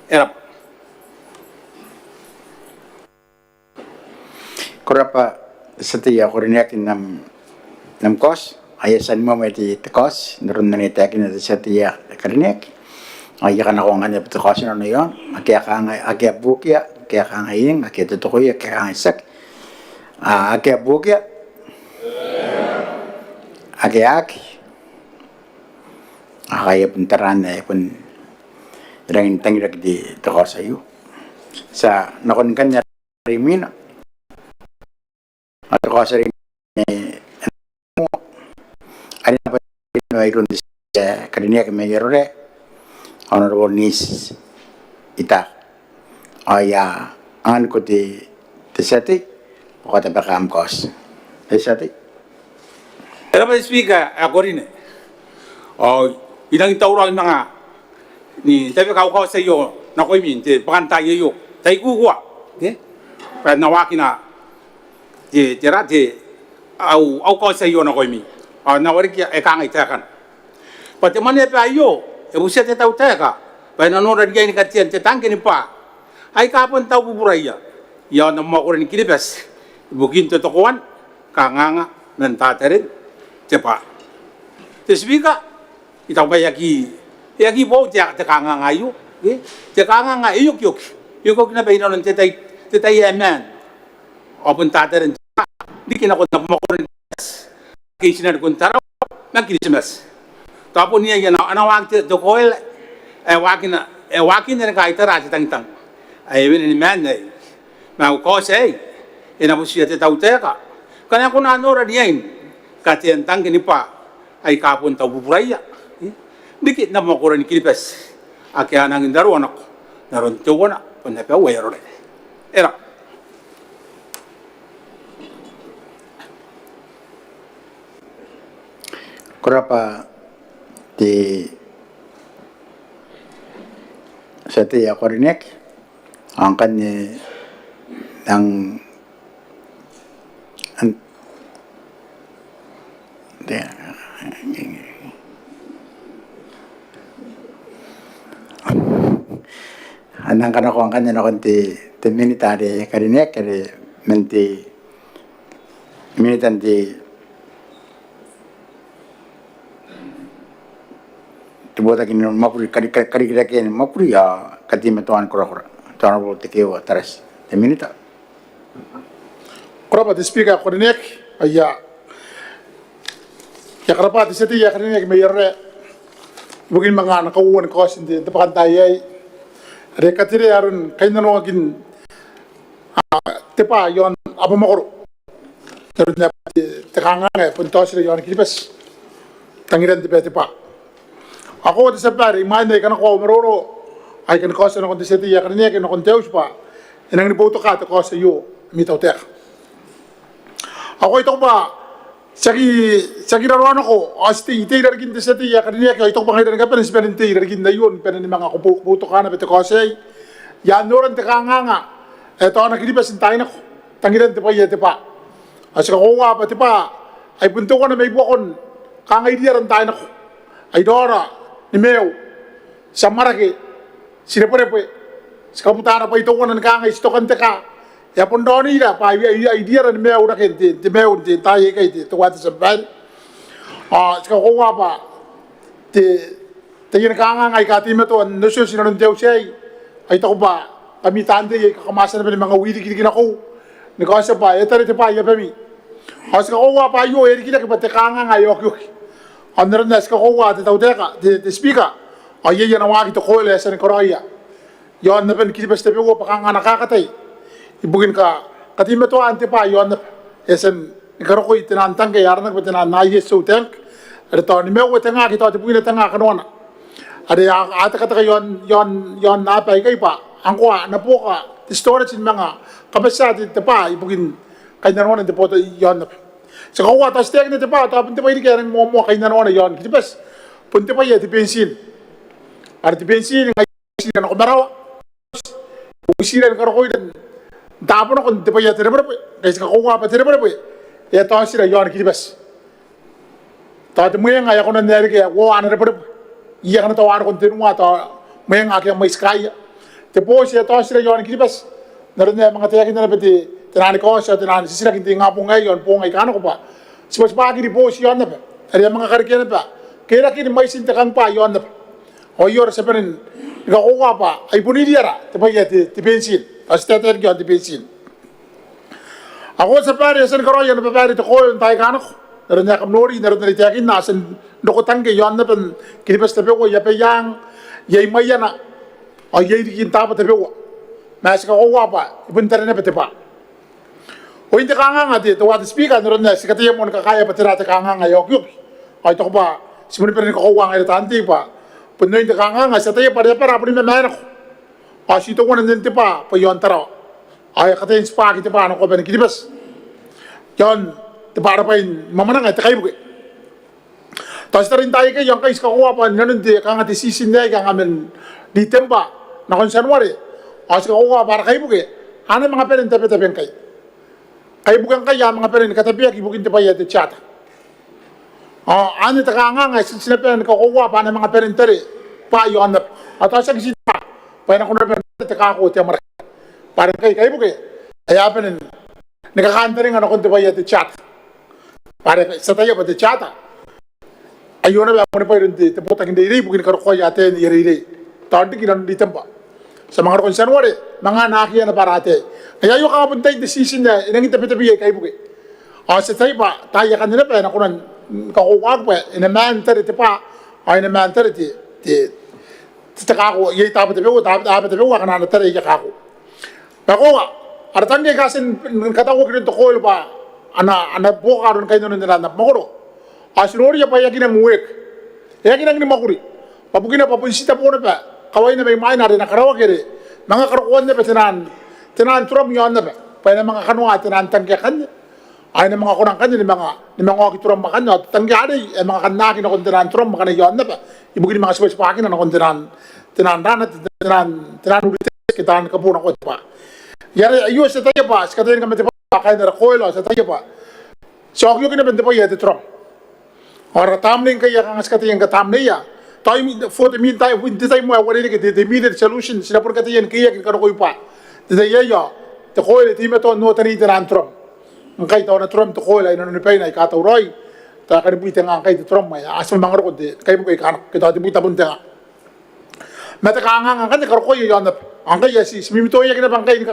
era korapa setia koriniak nam kos ayasan mo may kos naroon na nitakin na setia koriniak ayakan ako nga niya kos na yon akia bukia akia kangayin akia tutukoy akia kangisak akia bukia akia akaya puntaran na pun rangin tangirak di kos ayo sa nakon kanya rimina at kos rin ada apa no iron di kadinya ke mejerore honorable niece ita aya an ko di seti ko ta bakam kos seti era ba speaker akorine ilang taurang mga ni tabi kau sa iyo na koy min te paganta iyo tay kuwa pa nawakina te au ko sa iyo na koy min na wari ki e kang itakan pati mane pa iyo e busia te tau teka pa na no radiga ni katien te tangke ni pa ay kapon tau buburaya ya na mo ko ni kilibes bugin to tokuan kanganga men taterin cepa tesbika ita ba yaki bo te kanganga yu te kanganga yu yuk na ba inon te yemen opun taterin dikina ko na mo kisinan kun taro na Christmas tapon niya yan ana wakti do koel wakin na kaitara sa tang ay winin man ay mau ko say ina busiya te tauteka kana ko na nora diyan katian tang ni pa ay kapon taw buburaya dikit na mo ko rin kilipes akya nang indaro anak naron tuwana punna pa wayro era Kurapa di setiap korinek angkanya yang anang kana ko angkanya na konti minita de karinek kare menti minitan di buat kini mapuri kari kira kini mapuri ya kati metuan kura tuan bol tekewa teres minita kurapa di speaker korinek aya ya kurapa di seti ya korinek mayarre mungkin mga nakauwan ko sindi tepakan tayay ada katire arun kainan wagin tepa yon apa makoro terus tekanga puntos yon kilipes tangiran tepa ako di sapari imanda kan ko maroro ay kan kosa na kon di seti ya kan niya kan kon teus pa inang ni boto ka to kosa yo mitaw tek ako ito ba sagi rawan ako asti ite dargin di seti ya kan niya ito ba ngidan ka pen spelin te dargin na yun pen ni mga ko boto ka na bete kosa ya noran te kanganga eto na kidi pasin tayo na ko tangiran te pa ya te pa asika ko wa pa te pa ay punto ko na may buakon kangay diyan tayo na ko ay dora ni meu samara ke sine pore pe skaputara pa ito konan ka ngai stokan te ka ya pondoni da pa idea ni meu da ke te meu te tai ke te to wat saban ska ko wa pa te yin ka ngai ka ti meto no so sine no teu sei ai to ba kami tande ye ka masa na mga wili kina ko ni ko sa pa etare te pa ya pa mi ska ko wa pa yo eri kina ke pa te ka ngai yo Andar na ska ko wa te tauteka te speaker ay yan awagi to ko le sa ni koraya yon na pen kilipes te wo pakanga nakakatay ibugin ka katime to ante pa yon na esen ni karo ko itinantang ke yarna ko tinan na yeso tank ada to ni mewo tanga ki to te bugin tanga kanona ada ata kata yon na pa kai pa angko na po ka ti storage in mga kabasa te pa ibugin kanya te po yon na sa kawa tas tek ni te pa ta punte pa idi kaya mo kay nanona yon kilipes punte pa ye ti pensil ada ti pensil ngai na ko barawa usiran karo ko idan dapo na kon te pa ye tere bre guys ka ko pa tere bre ya ta sira yon kilipes ta te mo nga ya ko na nere ke wo ana bre iya kana ta war kon te nuwa ta mo nga ke mai sky te po si ta sira yon kilipes narne mga te yakin na peti tenani ko sa tenani sisira kinti ngapo ngayon po ngay kano ko pa sipos pagi di po si yon na pa ari mga karikyan na pa kaya kini may sintakang pa yon na pa o yor sa penin ikakuha pa ay punidira te pa ti pensil as teter yon ti pensil ako sa pare san karoya na pa pare to ko yung tayo kano ko naroon na kamnori naroon na itiyakin nasan dokotangge yon na pan kinipas tabi ko yapayang yay maya na o yay dikin tapa tabi ko mas kakuha pa ipunta rin na pati pa o hindi ka nga di tuwa di speaker naroon na si katiya mo nakakaya pati natin ka nga yok yok ay ito ko pa simuli pa rin kakuha nga ito tanti pa puno hindi ka nga sa tayo pa rin para pa rin mamaya ko kasi ito ko nandun pa yon taro ay katiya yung spagi ti pa ano ko ba nagkilibas yon ti para pa yung mamanang ay takay mo tapos na rin tayo kayo yung kais kakuha pa nanon di ka nga ti sisin na ka nga men di temba na kung sanwari kasi kakuha para kayo mo ano mga perin tabi-tabi kayo ay bukan kaya mga perin katabiak ibukin ti paya ti chat ano ta nga nga sinapen ko kuha pa ng mga perin tari pa yon na at sa kisita pa na kuno perin ti kako ti amar para kay buke ay apen nakakanta rin ano kun ti paya ti chat pare sa tayo ba de chata ayo na ba mo pa rin te puta hindi ri bugin karo ko ya te ni ri tawdi kinan di tempa sa mga konsen wore mga nakiya na parate kaya yung kapuntay decision na inang itapi-tapi kay bugi sa tayo pa tayo kanina pa na kunan kakuwag pa ina man tari pa ay na man tari ti kako yai tapi-tapi wa kana na tari kako bako artangge kasin katawo kirin to koil pa ana boka ron kayo nun nilanap makuro asinori ya pa yakin ang muwek yakin ang ni makuri pabukin na papunsita po na pa kaway na may main na rin nakarawa kiri mga karukuan na pa tinan turam yon na pa na mga kanwa tinan tangyakan ay na mga kunang kanya ni mga okituram makan at tangyari mga kanaki na kung tinan turam makan na yon na pa ibugin mga sipakin na kung tinan ulit kitaan ka po na ko pa yari ayos sa tayo pa skatayin kami pa kaya na rakoylo sa tayo pa so ako yung kinabende pa yete turam ora tamling kaya kang skatayin ka tamliya tayo for the meantime hindi tayo mo wala ni the immediate solution sinapur katayin kaya kano ko pa the yayo the koyle time to no tani tinan turam ang kay taw na turam to koyle ay nanu pay na ikataw roy ta kanibuita nga kay turam may asal mga ro de kay mo kay kan kita dibuita bunta mata ka kan karo ko yon ang kay si mimito ya kina bangkay ni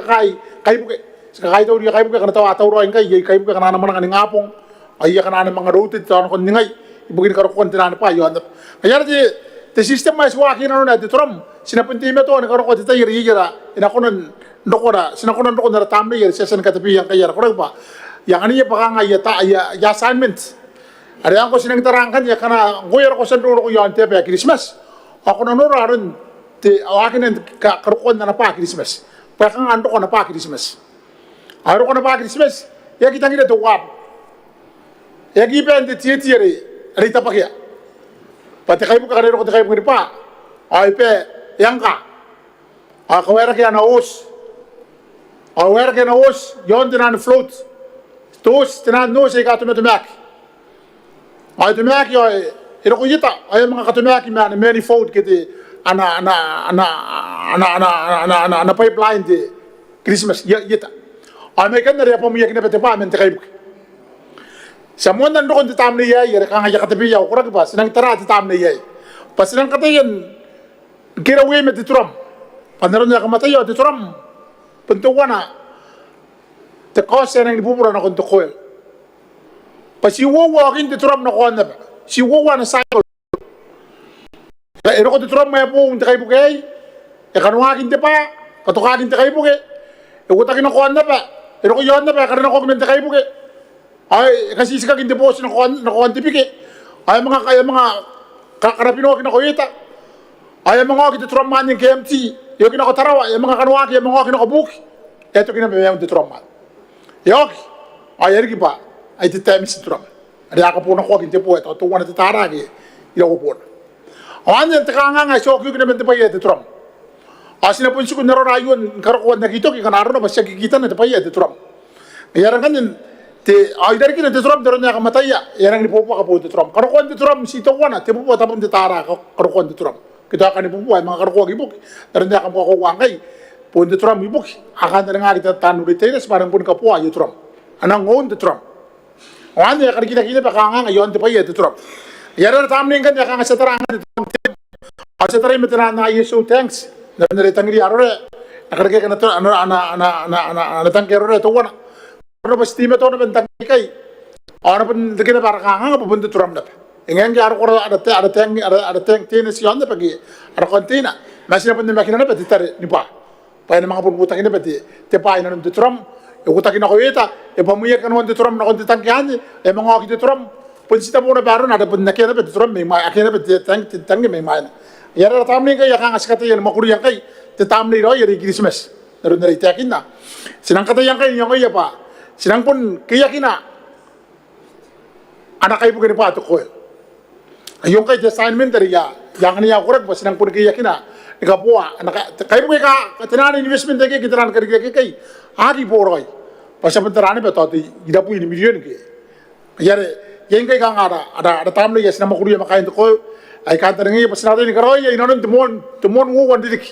kay buke sa kay daw kay buke kana taw ataw roy kay buke kana naman nga ngapong ay kana mga route taw kon ningay ibugin karo kon tinan pa yon kaya the system mas wakin na de trom sinapunti me to karo ko tayo rigira ina konon ndokora sinakonon ndokora tamle yer season katapi yang kaya ko ba yang ani pa nga ya assignment ari ang ko sinang tarangkan ya kana goyer ko sandro ko yon te pa Christmas ako na noraron te awakin ka karukon na pa Christmas pa kang ando ko na pa Christmas aro ko na pa Christmas ya kita ngida to wap ya giben de tietiere ari tapakya pati kayo ka kanero ko kayo ni pa ay pe yang ka ako era kaya na os aware kaya na os yon tinan float tos tinan no say ka tumetumak ay tumak yo iro ko yita ay mga katumak man manifold kiti ana pipeline de Christmas yita ay may kan na rin po mo yakin na pati pa amin kayo sa mo nan dokon ti tamni yay yere kanga yakatabi yaw kurag ba sinang tara ti tamni yay pas sinang katayen kirawe met ti turam panaron ya kamatayo ti turam pentuwana te kose nang ibubura na kon to koel pas si wowa kin ti turam na kon na si wowa na cycle ero ko ti turam may po ti kay bugay e kanwa kin ti pa katukakin ti kay bugay e utakin na kon na pa ero ko yon na pa karon ko men ti kay bugay ay kasi sika kindi po na kuantipiki ay mga kakarapino kinakoyita ay mga kituturaman ng KMT yung kinakotarawa yung mga kanwaki yung mga kinakabuki eto kinamayang tuturaman yoki ay ergi pa ay titemi si turaman ay aka po na ko kindi po ito tuwa na titaragi ilaw po na awan yan takanga nga so yung kinamante pa yung tuturaman ay sinapunsi ko narorayon karakuan na kito kikanaro na basya kikita na pa yung tuturaman kaya rin kanyan te ay dari kina tetrom daro nya kamataya yang ni popo ka po tetrom karokon tetrom si to wana te popo tapon tetara karokon tetrom kita akan popo ay mga karokon ibuk daro nya kam ko wangay po tetrom ibuk akan daro nga kita tanu ritenes parang pun ka po ay tetrom anang ngon tetrom wan ya kan kita pa kanga ngayon te pa ye tetrom yara tamning kan ya kanga setarang tetrom asa tare metana na yesu thanks na retangri arore nakarge kana to ana tangkero to wana ano ba stima to na bentang kay ano pun dikina para kanga papunta turam na ingeng yaro ko ada teng tinis yon na pagi ada kontina masih na pun makina na pati tare ni pa pa na mga punputa kina pati te pa ina ng turam e utakin ako ita e pamuya kan won turam na kon tangkihan e mga okit turam pun sita mo na baro na pun nakina pati turam may akina pati tang may mana yara tamni kay kanga sakata yan makuriyan kay te tamni ro yari Christmas naron na itakin na sinang katayan kay yung kaya pa sinang pun kiyakina anak kayo po ganito ko ayong kay assignment dari ya yang niya kurag ba sinang pun kiyakina ikapuwa anak kayo po ka tinanan investment kay kitaran kay agi po roy pasapuntarane ba to ida po ini million kay yare yang kay kang ada tamlo yes na makuriya makain ko ay kanta ngi pas natin ni karoy ay nonon tumon nguwan didik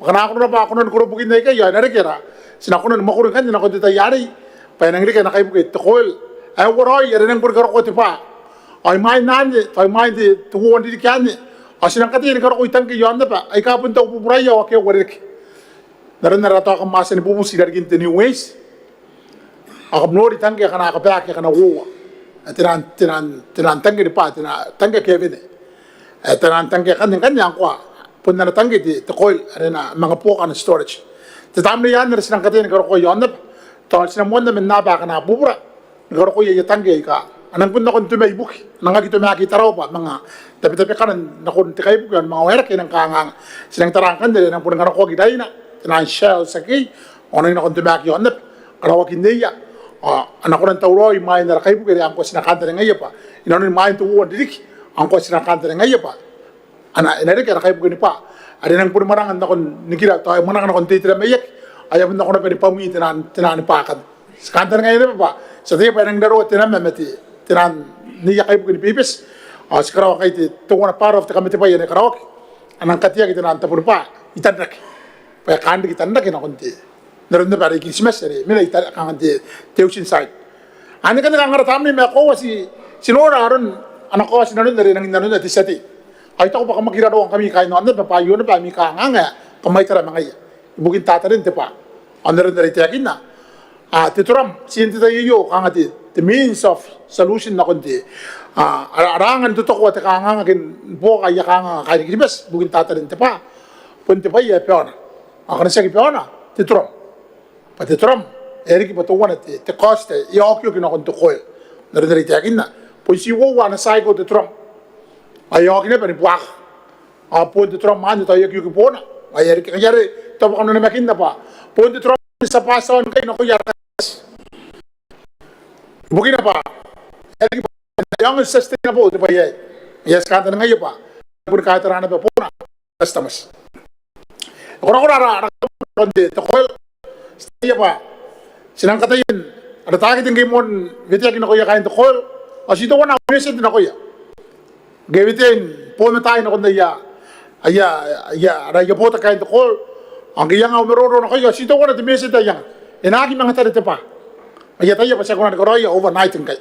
kana ako na ba ako non kuro bugin na kay ya nare kira sinakunon makuriya kan na ko ditayari pa nang ri kay nakay bukit tokol ai woroi ere nang pur karo ko te pa ai mai nani ai mai de tu won di kani asinang kati ni karo ko itang ki yonda pa ai ka pun tau pupurai yo ke worek naran nara to ka masen bubu sigar gin te new ways akap nori tangke kana ka pa ke kana wo tinan tangke di pa tinan tangke ke vene tinan tangke kan yang kwa pun na tangke di to koil arena mga po kan storage te tamni yan na sinang kati ni karo ko yonda to sinang mo na Maneaba kana bubura ngaro ko ye tangge ka anang pun nakon tumay buki nanga gito maki taraw pa mga tapi kanan nakon tikay buki mga wera kinang kangang sinang tarangkan dili nang pun ngaro ko giday na tinan shell sakay onay nakon tumaki yon karawa kindeya anak ko nang tawroy may na kay buki ang ko sinakanta ngaya pa inon may tuwon didik ang ko sinakanta ngaya pa ana inari ka kay buki ni pa ari nang pun marangan nakon nikira to ay manang nakon titira mayek ayaw na ko na pwede pamumi tinan pakan skanta ngaya pa sa tiya pa nang daro tinan mamati tinan niya kay buki ni pipis sikaraw kay ti tuwa na part of the committee pa yan karawak anang katiya kita nan tapur pa itandak pa kandi kita ndak na konti naron na pare Christmas ere mila ita kanti teusin side ani kan ngara tamni me ko si sinora aron anak ko sinanon na rin nang nanon na tisati ay to pa kamakira do kami kay no anda pa payo na pa mi ka nga kamay tara mga iya ibugin tatarin te pa anaron na rin tiyakin na tituram sinti tayo kangati the means of solution na konti arangan tutok wa te kanga kin po kaya kanga kay Christmas bugin tatarin te pa punti pa iya peona akan sa peona tituram pati tram eri ki patuwan te coste yo kyo kino kon to koy nari takin na po si wo wana sai ko te tram ayo kine pa ni buak po te tram man to yo kyo ki pona ay eri ki yare to pa kono na makin na pa po te tram sa pason kay no ko yara bugina pa eri ki yang sustainable te pa ye yes kanta ngayo pa pur ka tarana pa pona customers ora konde to koy iya pa sinang katayin ada takit ng gamon giti akin ako ya kain to kol asito wana message na ko ya gawitin po na tayo na kun ya ara ya po ta kain to kol ang giyang ang meroro na ko ya asito wana the message ya inagi mga tarite pa aya tayo pa sa kunan ko ya overnight kay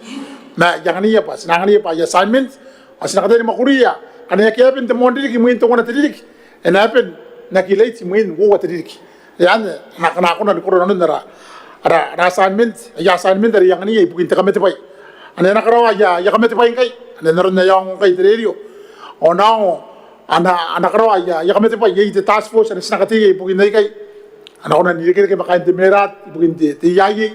na yang niya pa sinang niya pa ya assignment asin katayin makuriya kanaya kaya pin temondi ki muin to wana tidik enapin nakilate muin wo tidik yan nak na di corona nara ara assignment ya assignment dari yang ni ibu kita kami tepai ana nak rawa ya kami tepai kai ana naron na yang kai radio onao ana rawa ya kami tepai ye the task force ana sinakati ibu kita kai ana ona ni kira kaya makain temerat ibu kita ti yayi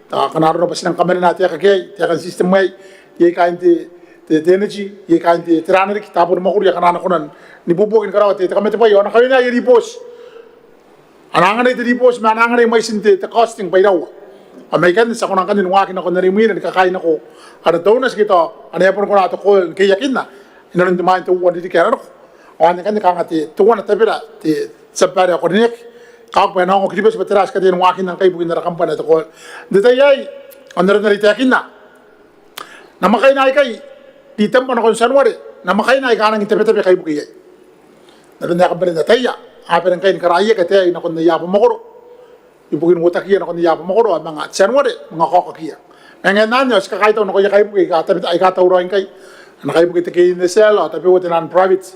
ta kanaro pa sinang kamera natin kay kan system may ye kain ti energy ye kain ti traner kita pun makuri kanana kunan ni bubukin karawa ti kami tepai ona kami na ye repose anangan ay diripos manangan ay may sinte te costing pay daw amay kan sa kunang kanin wakin ako narimin kakain ako ada donas kito ano yapon ko nato ko kay yakin na inaron di main to wadi di kero o ano kan kangati tuwa na tabira ti sapare ako nik kak pa na ako kibes batras kadin wakin ng kay bugin na kampanya to ko detayay ano rin narita yakin na namakay na kay di tempo na kon sanwari namakay na kanang itebe-tebe kay bugay naron na kampanya detaya apa yang kain keraya kata ini nakon niya pamakoro ibugin utak iya nakon niya pamakoro mga tsanwade mga kokakiya mga nanyo ska kahit ako kaya kayo bugi kata ay katawroin kay nakay bugi te in the cell tapi wote nan private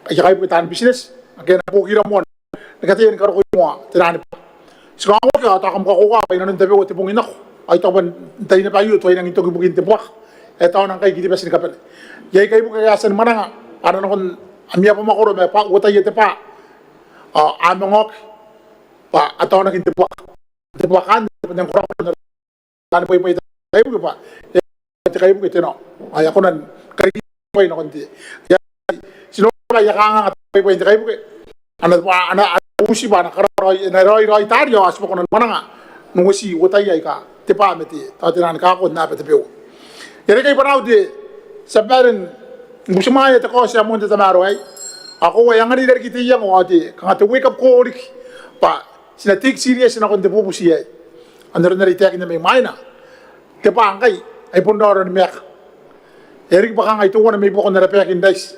ay kayo bugi tan business kaya na bugi ramon nagatiyan karo ko mo tinan ska ako ka ta kam ko ka ay nan tapi wote bungin ako ay taban tay na payo to ay nang ito bugin te buak eto nang kay gidi basin kapel yay kayo bugi kayasan mananga ano nakon amya pamakoro may pa wote yete pa amangok pa atau nak tebakan dengan kurang dan poi tayo pa tayo po ito no ay ako nan kay poi no konti ya sino kaya kanga poi tayo po ana usi ba na karoy na roy tario aspo ko nan mananga nungusi utay ay ka tepa meti tatinan ka ko na petepeo yere kay panaw de sabarin musumaya ta ko sa mo ta maro ay ako yang hari dari kita yang wadi kang wake up call pa sina take serious na kon de bubu siya andar na rita kina may maina te pa angay ay pundoro ni mek erik pa kang ay tuwa na may bukon na repek indais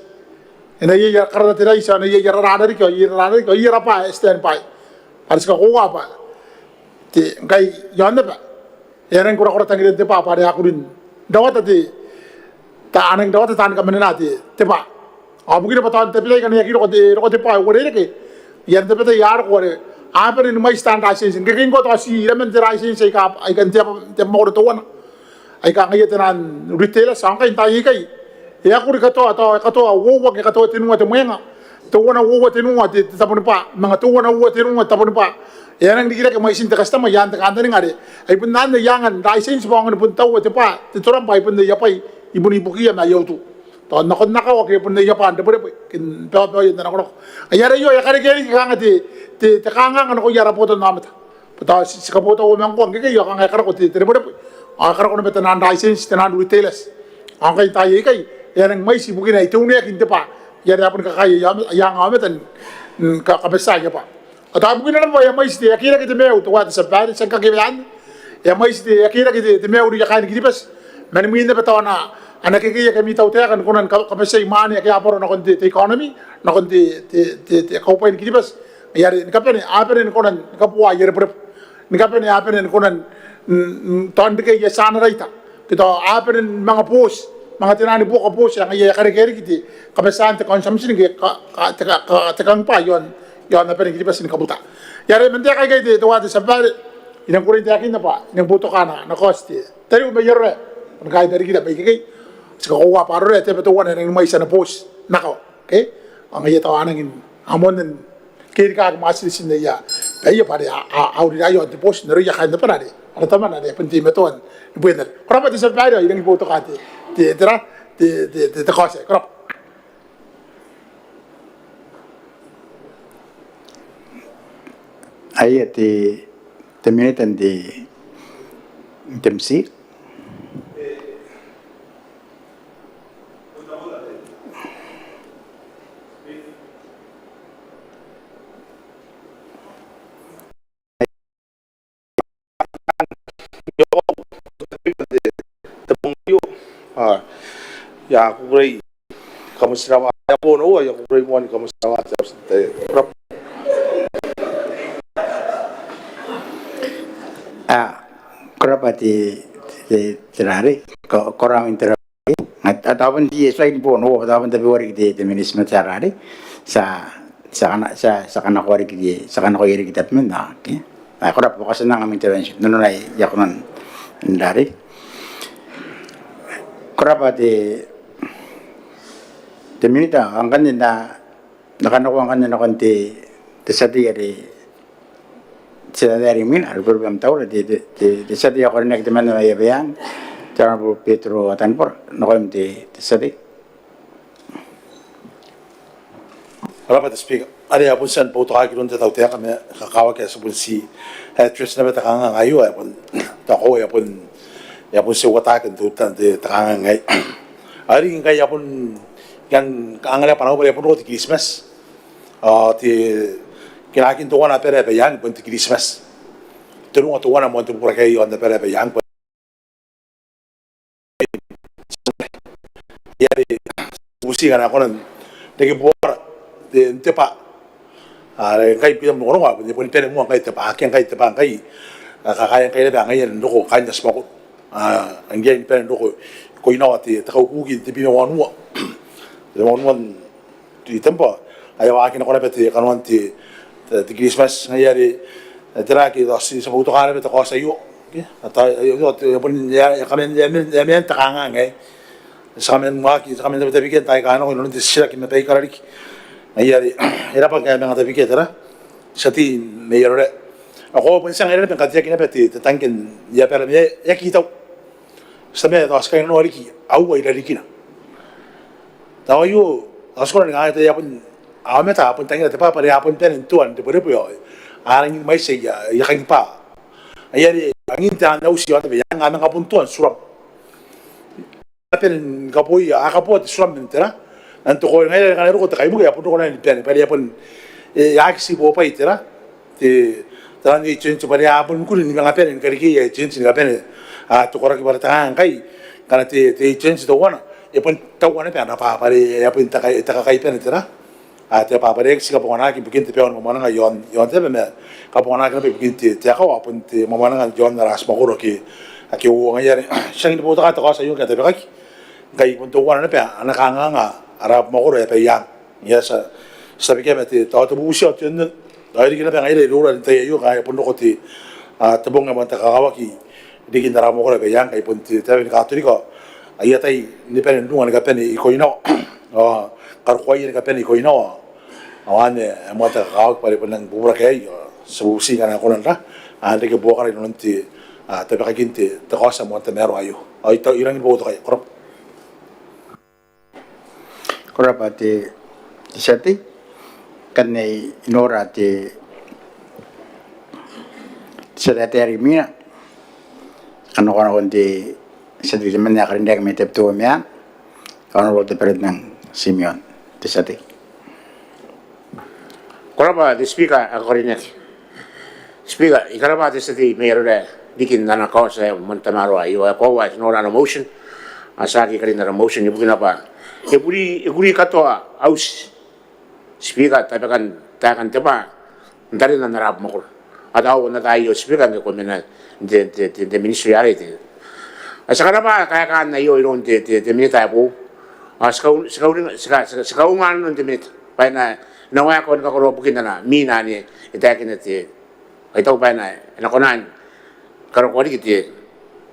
ina iya karada tiray sa na iya rada ri ko iya pa stand by aris ka kuwa pa ti ngay yon na pa Yang kura-kura tangirin tepa pada akurin. Dawat tadi, ta aneng dawat tan kamen nanti tepa. Abu kita patan tepi lagi kan ya kira kau tepa, kau ini ke. Yang tepi tu yar kau ini. Apa ni mai stand license. Kekin kau tu si, ramen license ikap, ikan tiap mau tu wana. Ikan ayat tenan retail sangka intai kai. Ya kuri katoa, wo ke katoa tinu ate menga. Tu wana wo tinu ate tapun pa. Mga tu wana wo tinu ate tapun pa. Yang dikira ke mai sin customer yang tekan tani ngade. Ai pun nan yangan license bangun pun tahu ate pa. Te toram pai pun ya pai ibu kia na yau tu. To nakon nakaw ke pun ya pa de pure kin pa yan na ko. Ayara yo ya kare kere kanga te kanga ngano ko yara poto namata. Pata si kapoto wo mang ko ke yo kanga kara ko te pure. Akara ko na betan license tenan retailers. Angkai tayi kai yang mai si bukin itu ni akin tepa. Jadi apa nak kaya yang ametan kabesar ya pa. Atau bukin apa yang mai si akhirnya kita mau tu ada sebar sengkak kebelan. Yang mai si akhirnya kita mau dia kain kita pas. Mana mungkin dapat tahu anak kaya kami tahu tiada kan konon kabesar iman ya kaya apa orang nakon di economy nakon di kaupain kita pas. Ya ni kapan ni apa ni konon kapua ya repre. Ni kapan ni apa ni konon tahun dekat ya sana raita. Kita apa ni mga pos. Mga tinani buka pos yang iya kare-kare kita kebiasaan te consumption ke tekang pa yon apa ni kita pasti kabuta. Yare mentia kai kai te tuwa te sabar inang kurin te akin na pa inang buto kana na kosti. Tari ubayar re kai dari kita bai kai saka kuwa paro re te beto wana nang mai sana pos nako. Okay? Ang iya tawa nang amon nen kiri ka masih sin ya. Bai pa de auri ayo te pos nero ya kai na pa de. Ada teman ada penting beton. Bener. Kenapa te sabar inang buto kate. Di kose, kerap. Ayat di teminitan di temsi. Ya aku beri kamu serawa ya pun ya aku beri mohon kamu serawa terus Kerapa di terari korang interaksi ataupun di selain pun ataupun tapi orang di feminisme terari sa kana kori kita pemenda kerapa kau senang kami intervensi nunai yakunan dari kerapa di minita angkan na nakanakuha kan na konti sati ari sila dari min al program tahu di sati ako rin nagtiman na yabayang cara po Petro Atanpor nakoy di sati. Apa tu speak? Ada apa pun sen foto kaki runta tahu tiap kami kakawa kaya sebut si actress na betakang ngayo ya pun tahu ya pun sewa takan tu tante takang ngay. Hari ini ya pun yang angala panau boleh pun roti Christmas, ti kinakin tuan apa ada yang pun ti Christmas, terus tuan mau tu berkai on apa ada yang pun, ya di musim kan aku nan, lagi buat di tepa, kai pilih mengorong apa, di pun pilih muang kai tepa, kai tepa kai, kakak kai lebih angai yang doko kai jas makut, anggih pilih doko, kau inawa ti takau kugi ti pilih wanu. Zaman di tempat, ayah wakin aku dapat di kanuan di Christmas ngayari terakhir itu sebab itu kan dapat kau sayu, atau itu pun ya kami tekangan ngay, kami dapat bikin tay kanu ini sila kita tay kararik, ngayari, era apa kaya mga dapat bikin tera, sati mayroon. Ako pun sang era pengkatiya kita dapat tangkin ya pero ya kita, sampai itu sekarang nuariki, awu ay larikina. Tahu you, asal orang ngah itu ya pun, awalnya tak pun tanya tapi pada apa pun pen tuan tu berapa ya, orang ini masih ya kan pa, ayah ni angin tak ada usia tapi yang ngah ngapun tuan suram, pen kapoi ya kapoi suram mentera, nanti kau ngah ngah rukut kayu ya pun kau ngah pen, pada apa pun ya si bawa itera, terang ni cincin pada apa pun kulit ni ngah pen keriki ya cincin ngah pen, tu korang kibar tangan kai, karena cincin tu wana. Ya pun tahu kan apa ya pun tak kai pen itu lah, tiap apa dia sih kapung anak bikin tiap orang mana yon tiap mana kapung anak bikin tiap kau apa pun tiap mana yon ras makuro ki aki o ngai sang ni bota ka sa yo ka te ba ki kai pun to wana pe ana ka nga ara mo ko pe yang ya sa bi ke mate ta to bu sio ten da ri kina pe ngai le ro ra te yo ka pun ko ti te bonga mata ka wa ki di kin ra mo ko pe yang kai pun ti te ka to ri ko ai tai ni pe ndu nga ka pe ni ko ino kar ko ai ka pe ni ko ino awane mata ka pa pun nang bu ra ke sebu si kana ko nan ra ande ke bo ka ri non ti te ka kinte te cosa mo te mero ayo ai to irang bo to kai korop Korapati sati kanei inora te sedeteri mina kano kono konti sati menya karindek me tep tu mea kono rote pered nang Simeon te sati Korapa the speaker akorinet speaker ikarapa te sati mayroon bikin na cause montamaro ayo ko wa no na motion asaki karina na motion ibu kinapa iburi katoa aus speaker tapakan takan tepa ndari na narap mo atau na tayo speaker ko mena de ministeriality asakara pa kaya kan na yo iron de minita po sakaw man de minute pa na nawa ko ko ro bukin na mina ni itakin ite ay tao pa na nakonan kalau kau gitu,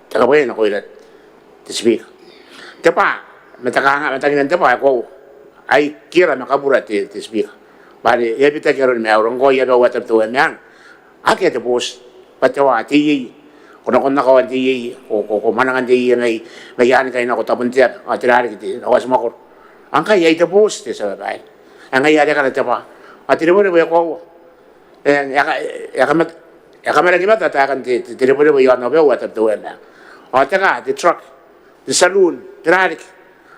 tak apa yang aku lihat, speak. Tepa, matakin tepa aku, ay kira makaburat speak. Bali, ya kita kira ni orang kau ya bawa tertu yang, akhir tu bos, patawa tiyi, kau nak tiyi, kau mana kan tiyi may yan kayo na kau tapun tiap, atirari gitu, awas makor. Angka ya itu bos, tu sebab. Angka ya ada kan tepa, atirari boleh kau, ya kamera gimana takan tidak boleh bayar nabe wa tertu na o taka the truck the saloon trarik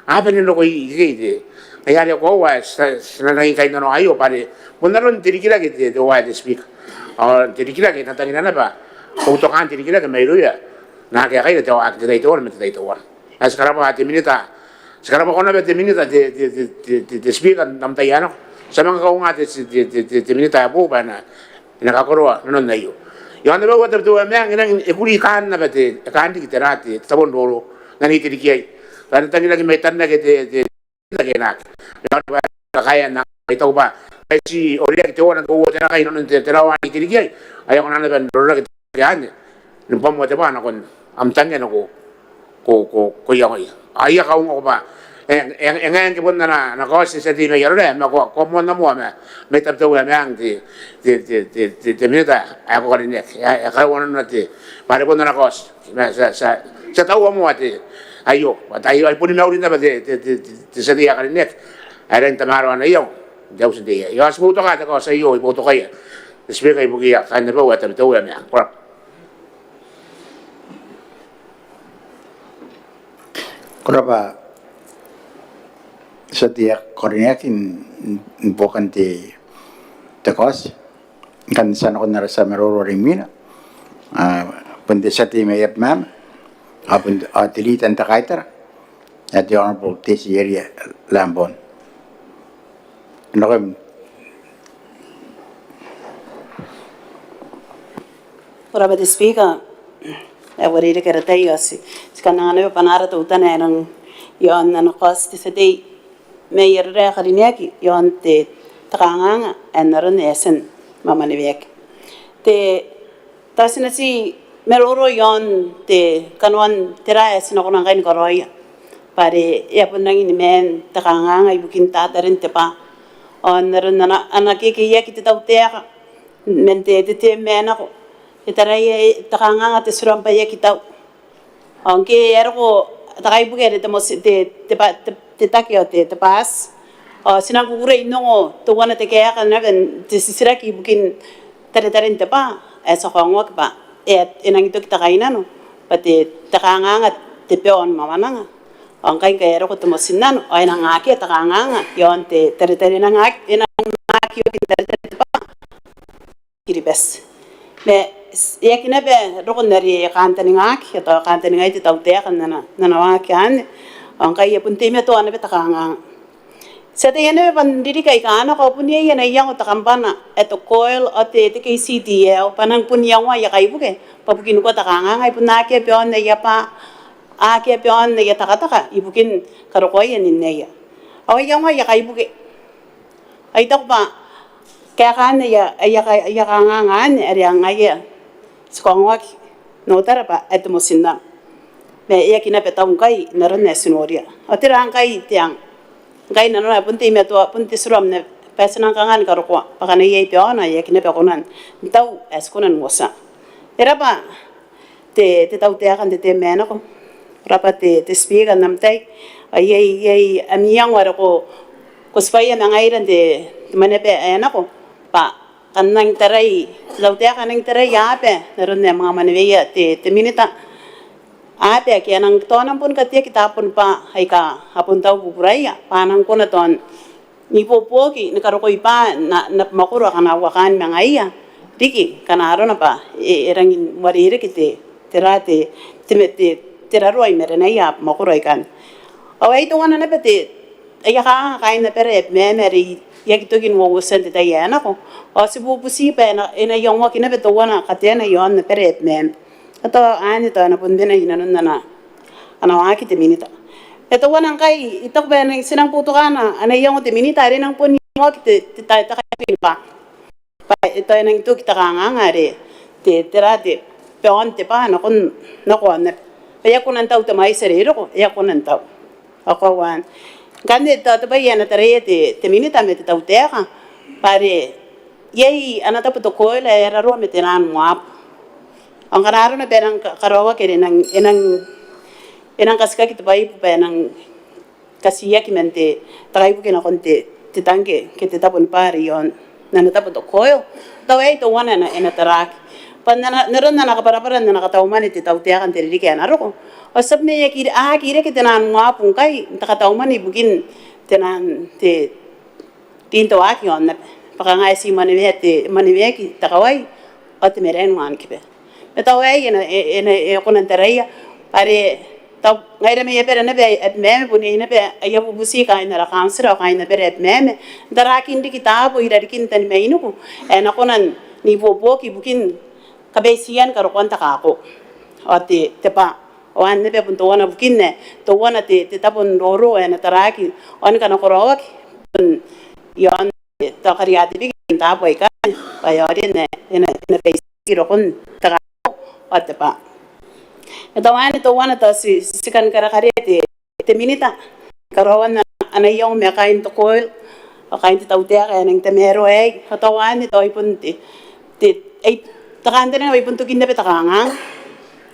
apa ni loko igi ya ko wa sanang kain no ayo pare bundaron tirikira gitu the wa the speak o tirikira kita tanya na ba auto kan tirikira ke mairu ya na kaya kayo tawa akita ito or meta ito wa sekarang pa hati minita sekarang pa kona bete minita the speak nam tayano sa mga kaunga the minita po ba na nakakoroa nonon na iyo yang ada bawa tertua memang ini ekuli kan apa te kan di kita rati tabon dulu nani tiri kiai dan tangi lagi metan lagi te lagi nak yang ada kaya nak itu apa si orang kita orang kau jangan kaya nonon te terawan tiri kiai ayah kan ada dulu lagi kian numpam mau coba nak kon am tangi nak ko yang ayah kau mau apa yang kebun na kau sesi me yaro deh mak kau mau namu ame metab tu memang di minta aku kali ni kalau orang nanti pada pun na kau saya tahu kamu ada ayo pun ni orang nanti di sedi kali ni ada yang tamaru anak ayo jauh sendiri ya sebut tu kata kau saya ibu tu kaya sebagai ibu kia kan ni bawa tapi tahu memang kurang Korapa setiap korniak bukan di tekos kan sana kon narasa meroro rimina pun seti mayap mam apun atili tanta kaiter at the honorable this area lambon nokem Korapa the speaker awari de karatai asi skanana panara tu tanang yon na kos seti Mayor Rekarinek, yon te Tranga and Renesen, Mamma Nevek. Te Tassinasi Meroro yon te Canon Teras Norangan Goroya. Pare Yapunang in men, Tranga, Ibukin Tatar in Tepa. On Anakiki Yakit out there, Mente te Menako. Itaray Tranga at the Surampa Yakitao. On Gay Ergo, Traibuget, the most te takio te pas sinang kukurai nongo to wana te kaya kanagan te sisira ki bukin tare-tare te pa sa kongok pa inang ito kita kaina no pati takanganga te peon mamananga ang kay kaya ro ko tumosinnan ay nang aki takanganga yon te tare-tare nang aki inang aki yo tare-tare te pa kiribes me yakina be ro ko nari kanta ni ngaki to kanta ni ngai te tawte kan nana waki an ang kaya pun timya to ana betakanga Sa te ene pandiri kai kana ko punya ya na yang utakampana eto coil o te kai CDL panang punya wa ya kai buke pabukin ko takanga ngai punna ke pion ne ya pa a ke pion ne ya takataka ibukin karo ko ya ne ya o yang wa ya kai buke ai tak pa kaya kan ya kanga ne ari anga ya skongwak no tara pa eto mosinna me ya kina petang kai naran ne sinoria atira kai tiang gai na na punti me to punti suram ne pesana kangan karo ko pakana ye piona ye kine pe konan tau es konan mosa era pa te tau te akan te mena ko rapa te spiega nam tai ye amiang wara ko spaya na ngairan de mane pe ena ko pa kanang tarai tau te akan tarai ya pe naron ne mga manwe ya te minita ate ke nang tonang pun katia kita pun pa hai ka hapun tau buburai ya panang ko na ton ni popoki ni karo ko ipa na makuro kana wakan mangai ya diki kana aro na pa erangin warire kite terate timete teraro ai merena ya makuro ikan awai to wana na pete ya ka na pere me meri ya kitokin wo sente ta ya na ko o sibu busi pa na ena yang wa kina beto wana katena yon na pere me ato ani to na pundina ina nunna na ana waki te minita eto wanang kai itok ba nang sinang puto kana ana yang te minita rin ang pun mo kite ta kai pa ito nang ito kita kanga ngare te terate peon te pa na kon na ko na ya kun antau te mai serero ko ya kun antau ako wan gande to ba ya na tare te minita me te tau te ka pare yei anata puto ko la era ro me te nan muap ang kanaro na perang karawa kere nang enang kasika kita bai pa nang kasiya kimente tagai po kina konte titangke kete tapon pari yon na natapon to koyo tawai to wana na enatarak pan naron na nakaparaparan na nakatauman iti tautiakan tiriri kaya naro ko o sab niya kire kita nan ngapong kay takatauman ibugin tinan ti tinto aki yon na pakangay si maniwe ki takaway o timeren man kipe tahu ena konan teraya pare tahu ngaira me pere na be meme puni na be ya bubusi ka ina kansira ka ina pere meme darakin di kitabu ira dikin tan me inu ko ena konan ni bobo ki bukin kabesian karo konta ka ako ati tepa wan ne be punto wana bukin ne to wana te tapon roro ena taraki on kana korowak yon ta kariati bikin tapo ka payori ne ena be kiro kon ta ate pa ito wana to si kan karakare te minita karawan na anayong me kain to koil o kain to tautea kaya nang temero ito wan ito ipunti ay takante na ipunto kinna betakanga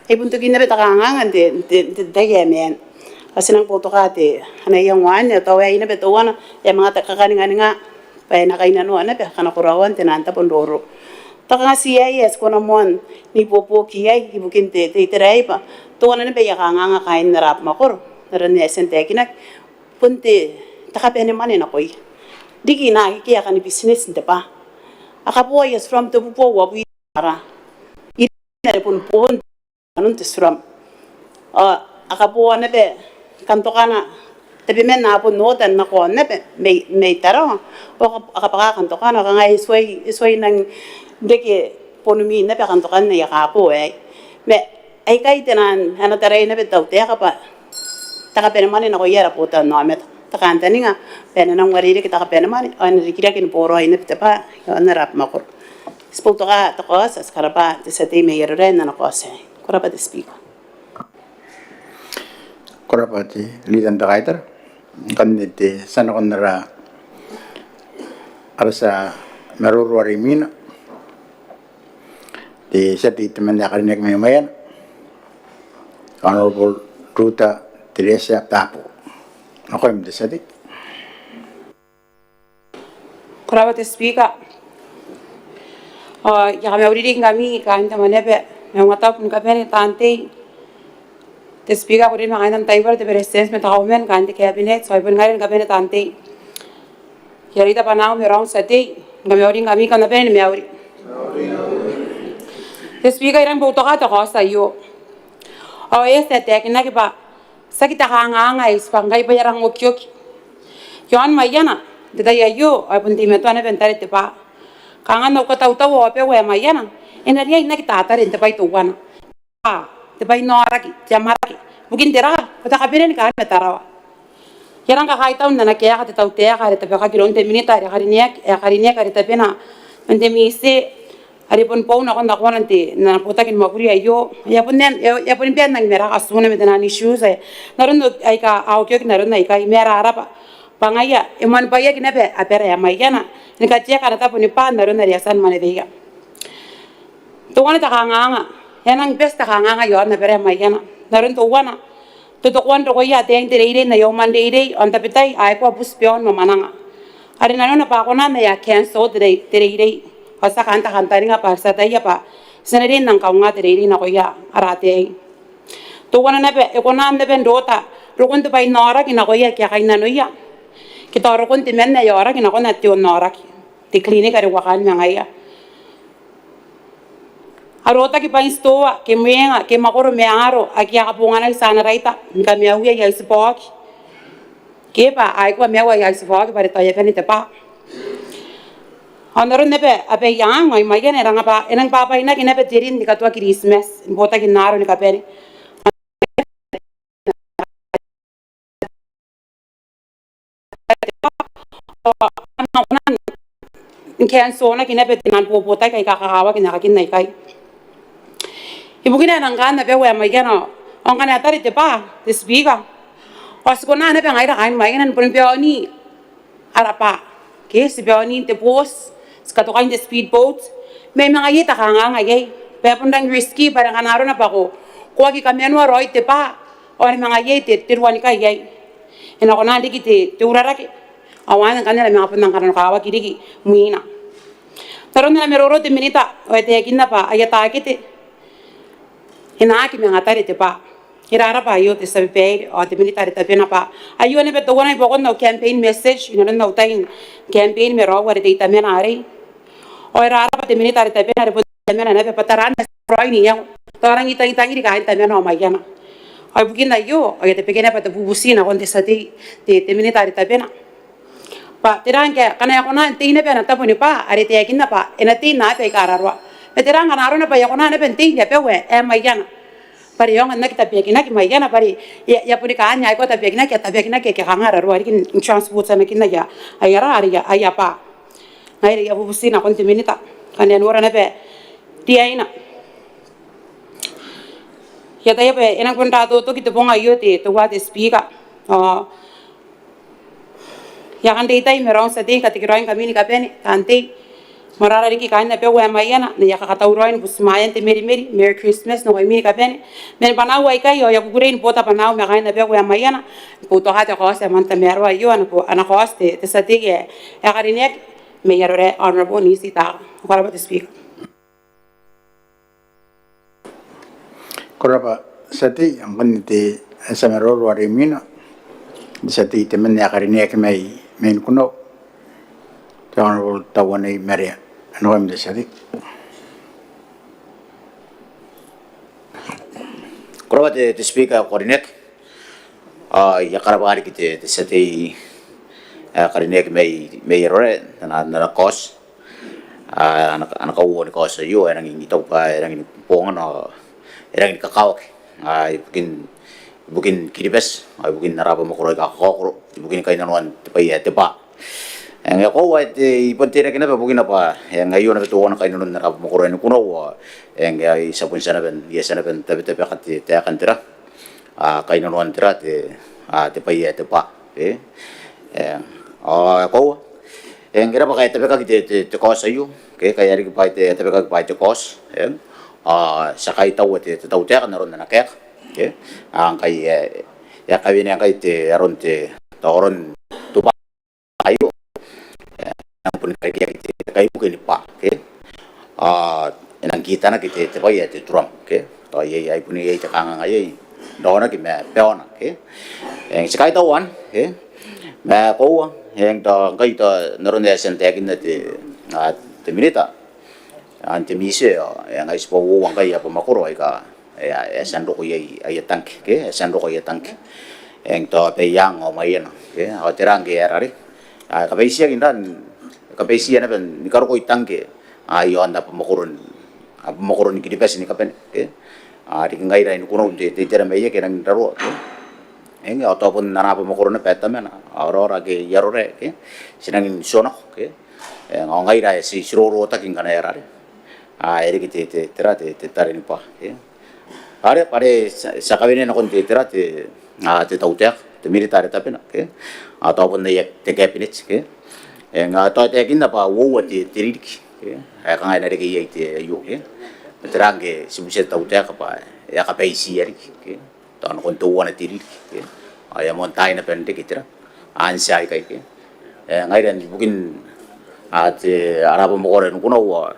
ipunto kinna betakanga ante dayemen kasi nang puto ka te anayong wan ito ay na beto wana mga takakaningan nga pa na kainano na pe kana kurawan tinanta pondoro taka CIS ko naman ni popo kiyay ibukin te teray pa to na be ya nga kain narap makor naran ni sente kinak punte taka pe man na koy digi na kiya kan business nte pa akapo yes from to popo wa bi para ina pun anun te from akapo na be kanto kana tapi men na pun no tan na ko na be may taro o akapaka kanto kana nga isway nang deke ponumi na pe kanto kan na yakapo me ay kay tenan ana taray na be tau te ka pa taka pe naman na ko yara po ta no met takanta ni nga pe nang wariri kita ka pe naman an rikira kin poro ay na pe pa yon na rap makor spoto ka to ko sa skarapa te sa te me yero ren na ko se kurapa te speak kurapa ti lidan ta kaiter kan nite sana kon nara arsa marurwari mina di sati teman ya karinek memayan Honorable Ruta Teresa Tapo ako yung desati kurapa te speak ya kami uriring kami kain ta Maneaba Maungatabu pun kami tante te speak ko rin mga nang taibar te presidents me taumen kan te cabinet so ipon ngayon kami tante yarita panao me round sati kami uring kami kan na pen me uri te speak irang boto ka to ko sa iyo o este tek na ki ba sa kita hanga is pangay pa yarang okyoki Yon mayana de ya yo ay pun time to na ventare te pa kanga no ko tau tau pe we mayana ena ria ina kita tare te pai to wana te pai no ara ki jamara ki mungkin tera pata kapire ni ka metarawa yarang ka kai tau na ke ya te tau te ya te pe ka kilon te minita ya karinia ka te pena ente mi se ari pun pau na kon da kon ante na pota kin makuri ayo ya pun nen ya pun pian nang mera asuna me na ni shoes naron ai ka au kyo ki naron ai ka mera arapa pangaya eman paya ki nabe apera ya mayana ni ka tia kana tapu ni pa naron na riasan mane deiga to wana ta kanga ya nang besta kanga yo na pera mayana naron to wana to kwan ro ya te ente reire na yo mande ire on ta pitai ai ko bus pion no mananga ari nanon na pa kona na ya cancel te reire asa kanta ringa pa sa taya pa senarin nang kaunga te reire na ko ya arate to wana na be e kona na ben dota ro kon te pai nora ki na ko ya kya kaina no ya kita ro kon te men na ya ora ki na ko na te nora ki te klinika re wakan nga ya arota ki pai stoa ke menga ke makoro me aro aki aka pungana sana raita nga me uya ya spok ke pa ai ko me wa ya spok pare ta ya peni te pa Honoron nebe ape yang ai mai gene ranga pa enang papa ina kina pe tirin di katwa Christmas bota ki naro ni kapeni Kian sona kina pe tinan po bota kai kakawa kina kakin nai kai Ibu kina nang kan pe wa mai gena on kana tari te pa te spiga Os kona na pe ngai ra kain mai gena pun pe oni arapa ke si pe oni te pos skatokain de speedboat may mga yita kanga ngay pepundang risky para kanaro na pa ko kuha ki kamenwa roy te pa o ni mga yite tiruan ka yay ina ko na diki te urara ki awan ang kanila mga pundang karon kawa kidiki muina pero na meroro te minita o te kinna pa ayata kite ina ki mga tari te pa Hirara pa ayo te sabi pe o te military te pena pa ayo ne beto wana ipokon no campaign message ina no tain campaign mero wari te itamena ari o hirara pa te military te pena repo tamena ne pe pataran roi ni yang torang itang iri kain tamena o mayana o bukin na yo o te pekena pa te bubusina kon te sati te military te pena pa terang ke kana yakona te ine pena tapo ni pa ari te yakinna pa ena te na pe kararwa pe terang kana arona pa yakona ne pente ya pe we e mayana pari yang anak kita biakina ki mayana pari ya puri ka anya ko ta biakina ke hangara ro ari kin transport sana kin ya ayara ari ya ayapa ngai ya bubusina kon timinita kanen wora na pe dia ina ya ta ya pe ena kon ta to kita ponga yo te to wa te speaker ya kan dei tai merong sa te ka te roin kamini ka peni tante Marara riki kaina pe wa mayana ne ya ka tauroin busmayan te meri Merry Christmas no mi ka pene men panau ai kai ya kukurein pota panau me kaina pe wa mayana puto hata ko se manta merwa yo ana ko ste te satige ya karinek me yarore honorable nisi ta ko ra to speak Korapa sati ang kanite sa meror wari mina sati te men ya karinek mai men kuno honorable tawanay Maria ano kami de sati Koraba te speaker korinek ya karabari kite te sati karinek may rore na kos ana kawo ni kos yo erang ingitaw pa erang ini pongan erang ini kakao bukin kiribes bukin narapa makoroy kakao bukin kainanuan te pa Yang ako ay ipantira kina pa bugina pa yang ngayon na tuwa na kayo nun narap mo kuroy kuno yang ay isa pun sana ben yes sana ben tabi kat te akan tira kayo nun tira te pa te pa ako yang kira pa kay tabi ka te kos ayo kaya rin pa te tabi ka pa te kos sa kay tawo te tawo te kan ron na kek ang kay ya kay ni kay te ron te toron tupa ayo ang pun kay mungkin pa enang kita na kita te pai te trom to ye ai pun ye te kanga ai do na ki me peona en sekai tawan me ko en to kai to noron de sen te kin te minita ante mise en ai spo wang kai apa makoro ai ka ya san ro ye ai tank san ro ye tank eng to pe yang o mai no ke o terang ke era ri a ka beisia kindan ka beisia na ben ni karo ko itangke a yo anda pemakurun ki dipes ni kapen ke a ri ngai rai kuno de tera mei ke nang daro ke eng ataupun nana pemakurun peta mena aurora ke yarore ke sinang sono ke eng ngai rai si siroro ta king kana era ri a eri ki te tera te tare ni pa ke pare sakawene na kon te tera te tautek te militare tapena ke ataupun te cabinet ke nga to te kinda pa wo te rik ke ka ngai na ke ye te yo ke terangge sibuset tautek pa ya ka paisi eri ke ton kon to wana te rik ke aya montai na pende kitera ansai kai ke ngai dan bukin te arabo mo gore kuno wa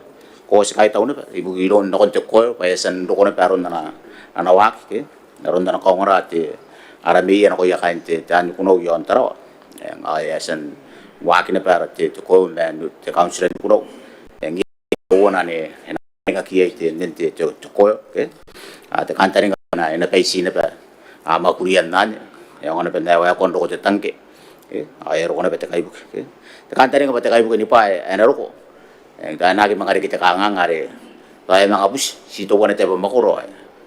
ko sai tau na ibu iron na kon te ko pa yasan do ko na paron na wak ke naron na ko ngara te arami na ko ya kain te tan kuno yo antara ay yasan wak na para te ko man te councilor kuno ngi wona ne nga ki te nente te ko ke te kantari na ina paisi na pa ama kurian nan ya ngona pe na wa kon do te tangke ke ay ro na pe te kai bu ke te kantari nga te kai bu ni pa ena ro ko ta na ki mangari kita kangangare pa mga bus sito ko na te makuro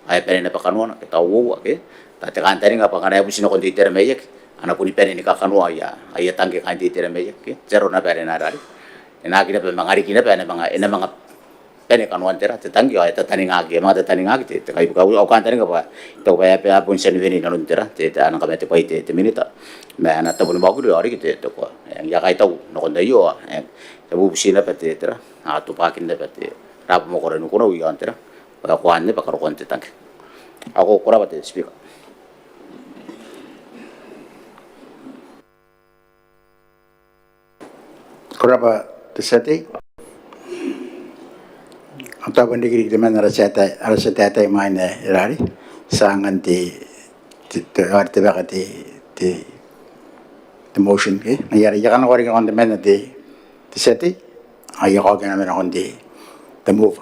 ay pere na pakanona ke tawo ke ta te kantari nga pakana bus no kon te tere meyek ana kuni pere ni kakanwa ya ay tangke kan te tere meyek ke zero na pere na rari na ki na pe mangari ki na pe na mga pene kanwan tera te tangi ay ta tani nga ke mga tani nga te kai ka o kantari nga pa to pa pe apun sen veni na tera te ana ka te pai te minita me ana ta bun ba ku ri ki te to ko ya kai tau no kon yo te bu sina pe te tera a tu pa kin de pe te rap mo ko no ko yo antera pa ko anne pa ko te tangi ako kora ba te speaker kora ba te sete anta bandi kiri de man ara seta mai ne rari sangan te arte ba te motion ke na yara yakan ko ri on de man te sete ay ko ga na on te move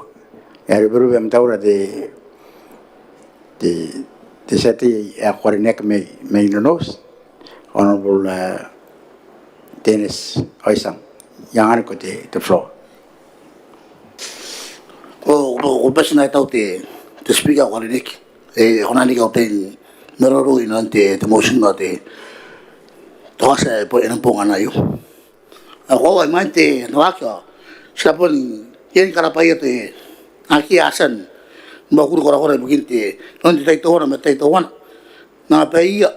yara buru bem taura te sete a ko nek me no nos honorable Dennis Oisang yang ko te floor o pasi na tau te speaker ko ni ona ni ko te meroro ina te motion na te tosa po en ponga na yo a ko ai man te no ako sa pon yen kara pa te aki asan mo ku ko ko bugin te non te to ora me te to wan na pa ia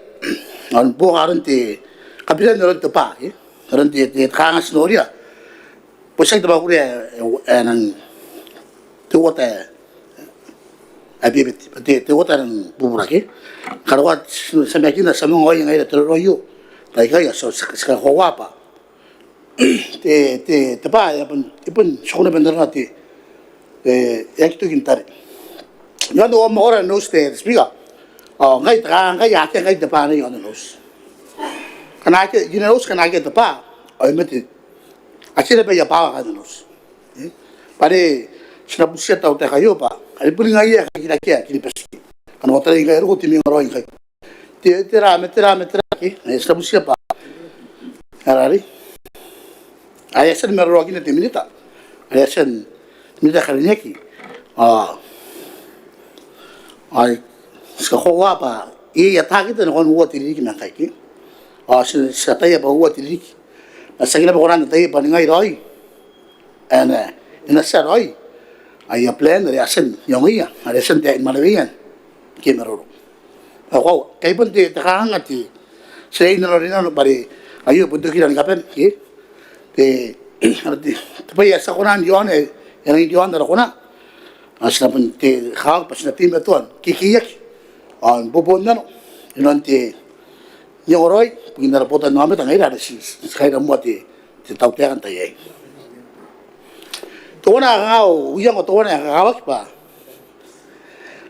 an po aran te kapila no te pa ran te kanga snoria po sai te ba ku en te wata abibit te wata ng bubura ke karawat sa makina sa mga oy ngay te royo tai kaya so ska howa pa te pa ipun sokona bendera te yakto gintare yo no mo ora no ste spiga ngay ya ke ngay te pa na yo no kana ke kana ke te pa ay meti asile pe ya pa ka no pare sina busia tau te kayo pa ai puri ngai ya kira kiri pesi kan wata ngai ro timi ngoro ngai te tera ki sina busia pa arari ai sen mero ro ki te minita ai sen minita kharineki ai ska khowa pa ya ta ki te no wo tiri ki na kai ki sa ta ya ba wo tiri ki sa ki na ba ran ta pa ngai roi ana ina sa roi ay plan dari asen yung iya asen te malawian kimero ako kay pun te takangati sa inro rin no bari ayo punto kiran kapen ki te pa ya sa kunan yon yang yon dara kuna asna pun te khag pas na tim tuan kikiyak an bobon na no inon te yoroi pinara pota no ame tangai ra si khaira mo te tau te kan tai tona ngau uyang ko tona ngawak pa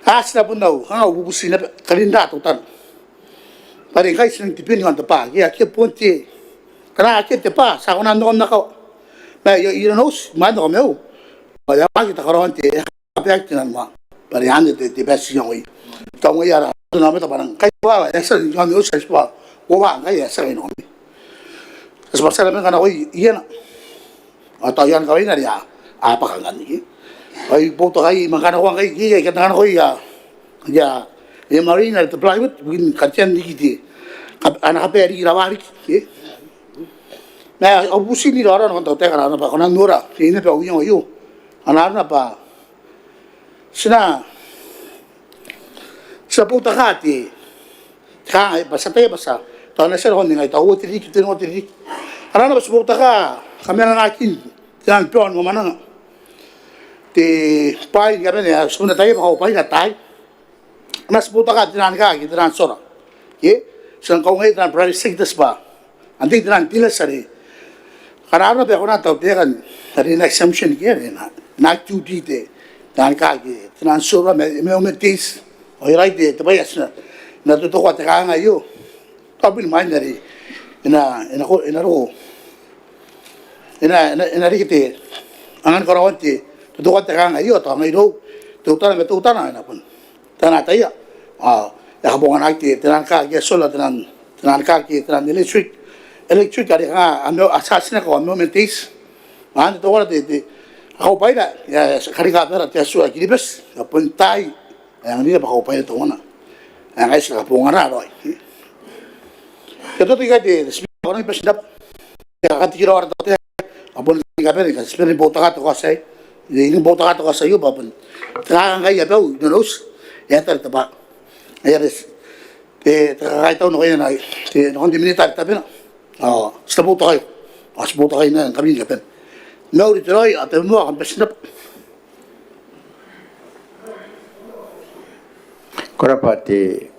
asna punau ngau bubusina kalinda tutan pare kai sin tipin ngan pa ya ke ponte kana ke te pa sa ona no na ko ba yo nos ma no meu ya pa ki ta karon te apek tinan ma But the best young way. Don't we are no matter what. Kaiwa, excellent young news as well. What I say on me. As was said, I'm going to wait. Yen. I thought young going there. I pack on. I bought a high Macanawan. I get on Hoya. Yeah. The marine at the private, we can continue. And I pay the Ravaki. Now, I was sitting around to take another back on Nora. In the you. And I'm not. Sina sa puta hati ka basa basa to na sir honing ay tawo tiri kitin mo tiri ana bas puta ka kamera nakin tan pion mo manang ti pai gaben ya suna tayo pa pai na tay mas puta ka tinan ka tinan sora ye san kong ay tan private sectors ba anti tinan tilas sari karana pe kona taw tegan ari na exemption ke na duty te dan kaki tinan sura me ometis o irai de te bayas na to ko te kanga yo tabil mainari ina rikite angan karawanti to ko te kanga yo to ngai do to tana na pun tana taya ya bongan akti tinan kaki sola tinan kaki tinan electric kari ka amo asasina ko amo metis to ko te ako pa ina ya karika pera te suwa kiribes apuntai yang ni ba ko pa ito na ang ay sa kapungan na roy ito tiga de speak ko ni president ya katikiro ar te apun tiga pera ka speak bota ka to kasi ini bota ka to kasi yo ba pun tangan kay ba unos ya tar ba ayres te kay to no kay na te no di militar ta pena sa bota kayo as bota kayo na kami ka pena no di troy at mo ang president Korapati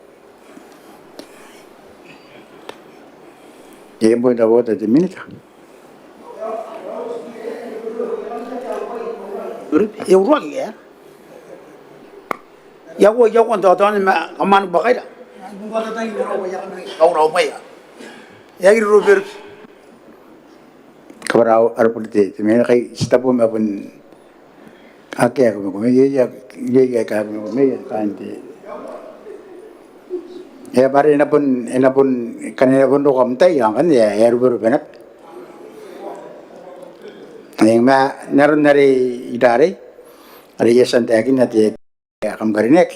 Ibu dah buat di minita. Eu ruang ya. Ya ko ndo to ni ma kaman ba kaida. Bunga ta ni ro ya ka ro pa ya. Ya ro ber Kabarau arpulite. Mena kay stapo ma pun ake ako ko ya ka ko me kanti. Ya bari ena pun kanina pun ro kamtai yang kan ya ru benak. Yang ma naron nari idare ari yasan takin nati kam karinek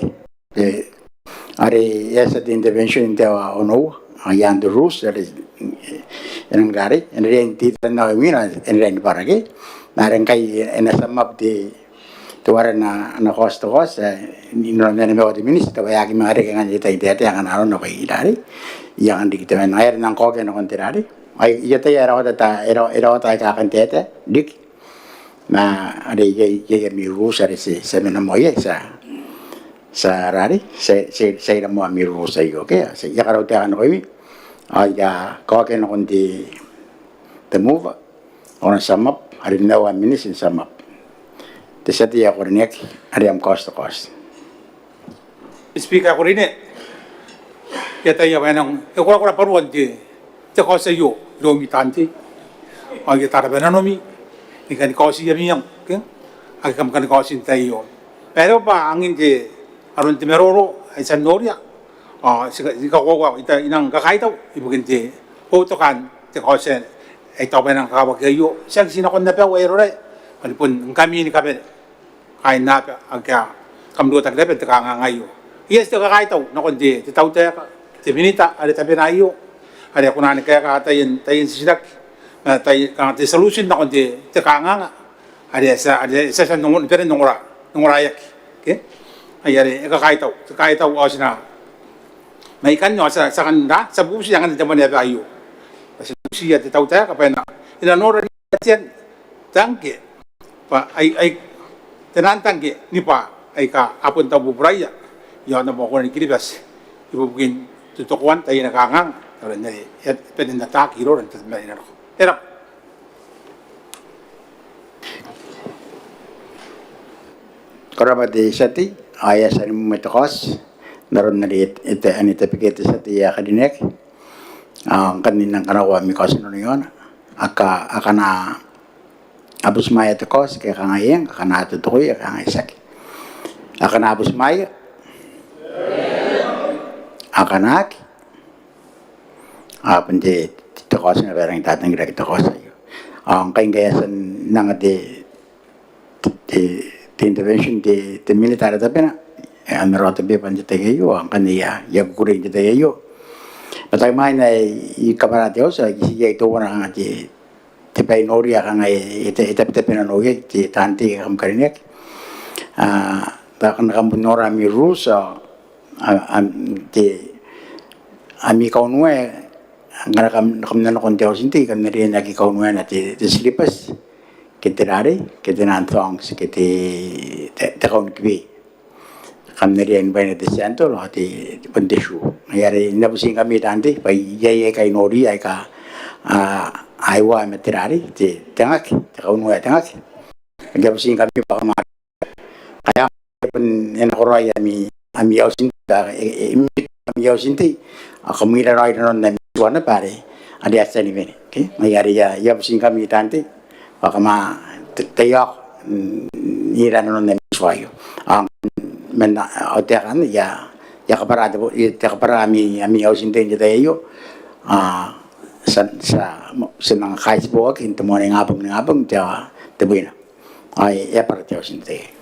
ari yasat intervention intewa ono yang the rules dari enang gari enren titan na mina enren parage nareng kai ena samap di tuara na cost ni no na me odi ministro ya ki mare kan jita ite yang aron no kai idare yang di kita na air nang ko ke no kontirari ai yata ya era ta ka kan tete dik na ada ye mi rusa se mena moye sa rari se ra mo mi rusa yo ke se ya karo ta no wi ya ko ke no konti the move on samap ari na wa ministro samap te sati ya kornek ari am cost speak ako rin yata ya banang ko paruan ti te ko sa yo mi tanti ang gitara bananomi ikan ko si yami yang ken ang kam kan ko sin tayo pero pa ang hindi aron ti meroro ay sa noria sika ko ita inang kakay taw ibugin ti potokan ti ko sen ay taw banang kawag kayo siya sinakon na pa wero re palipon kami ni kape kain na pa agka kamdo ta lepe ti kangangayo yes ti kakay taw na kundi ti taw ta ti minita ada tabi na iyo ada kunan kaya ka tayin sidak tay ti solution na kundi ti kanganga ada sa nungura pero nungura yak okay ayari kakay taw o sina may kanyo sa kanda sa busi yang ti man ya ayo kasi siya ti taw ta kapena ina nora yan tangke pa ay tenantangke ni pa ay ka apun taw bubraya yo na mo ko ni kiribas ibugin tutukuan tayo nakangang taran na pwede na taki ro rin tatma ina ko era Korapati sati aya sa mo metakos naron na ite anita pikete sati ya kadinek ang kaninang kanawa mi kosin no yon akana abus maya tekos kaya kangayeng akana tutukoy akangay sak Akan abus maya. Akanak. Apan di tikos na barang tatang gira tikos ayo. Ang kaingayasan nang di intervention di military tapi na ang meron tabi pan di tayo ang kaniya yagurin di tayo. Patay mai na I kamarate o sa ya ito wana di pay nori ang ay ita pinanoy di tanti kam karinek. Takan kam nora mi rusa di ami kaunwe ngara kam na kon teo sinti kan nari na ki kaunwe na di slippers ketirare ketinan thongs keti te kaun kbi kam nari en bane de santo lo di pendeshu yare na busin kami tanti pai ye kai nori ai ka ai wa metirare di tengak te kaunwe tengak ya busin kami pa ma kaya pen en horai ami ausin da ami ausinti akamira rai non na suana pare ada asani bene okay mayari ya busin kami tanti pakama tayo ira non na suayo men oteran ya kaparada ami ausinti de tayo sa mga kais po kin tamo ngabong te buena ay para te ausinti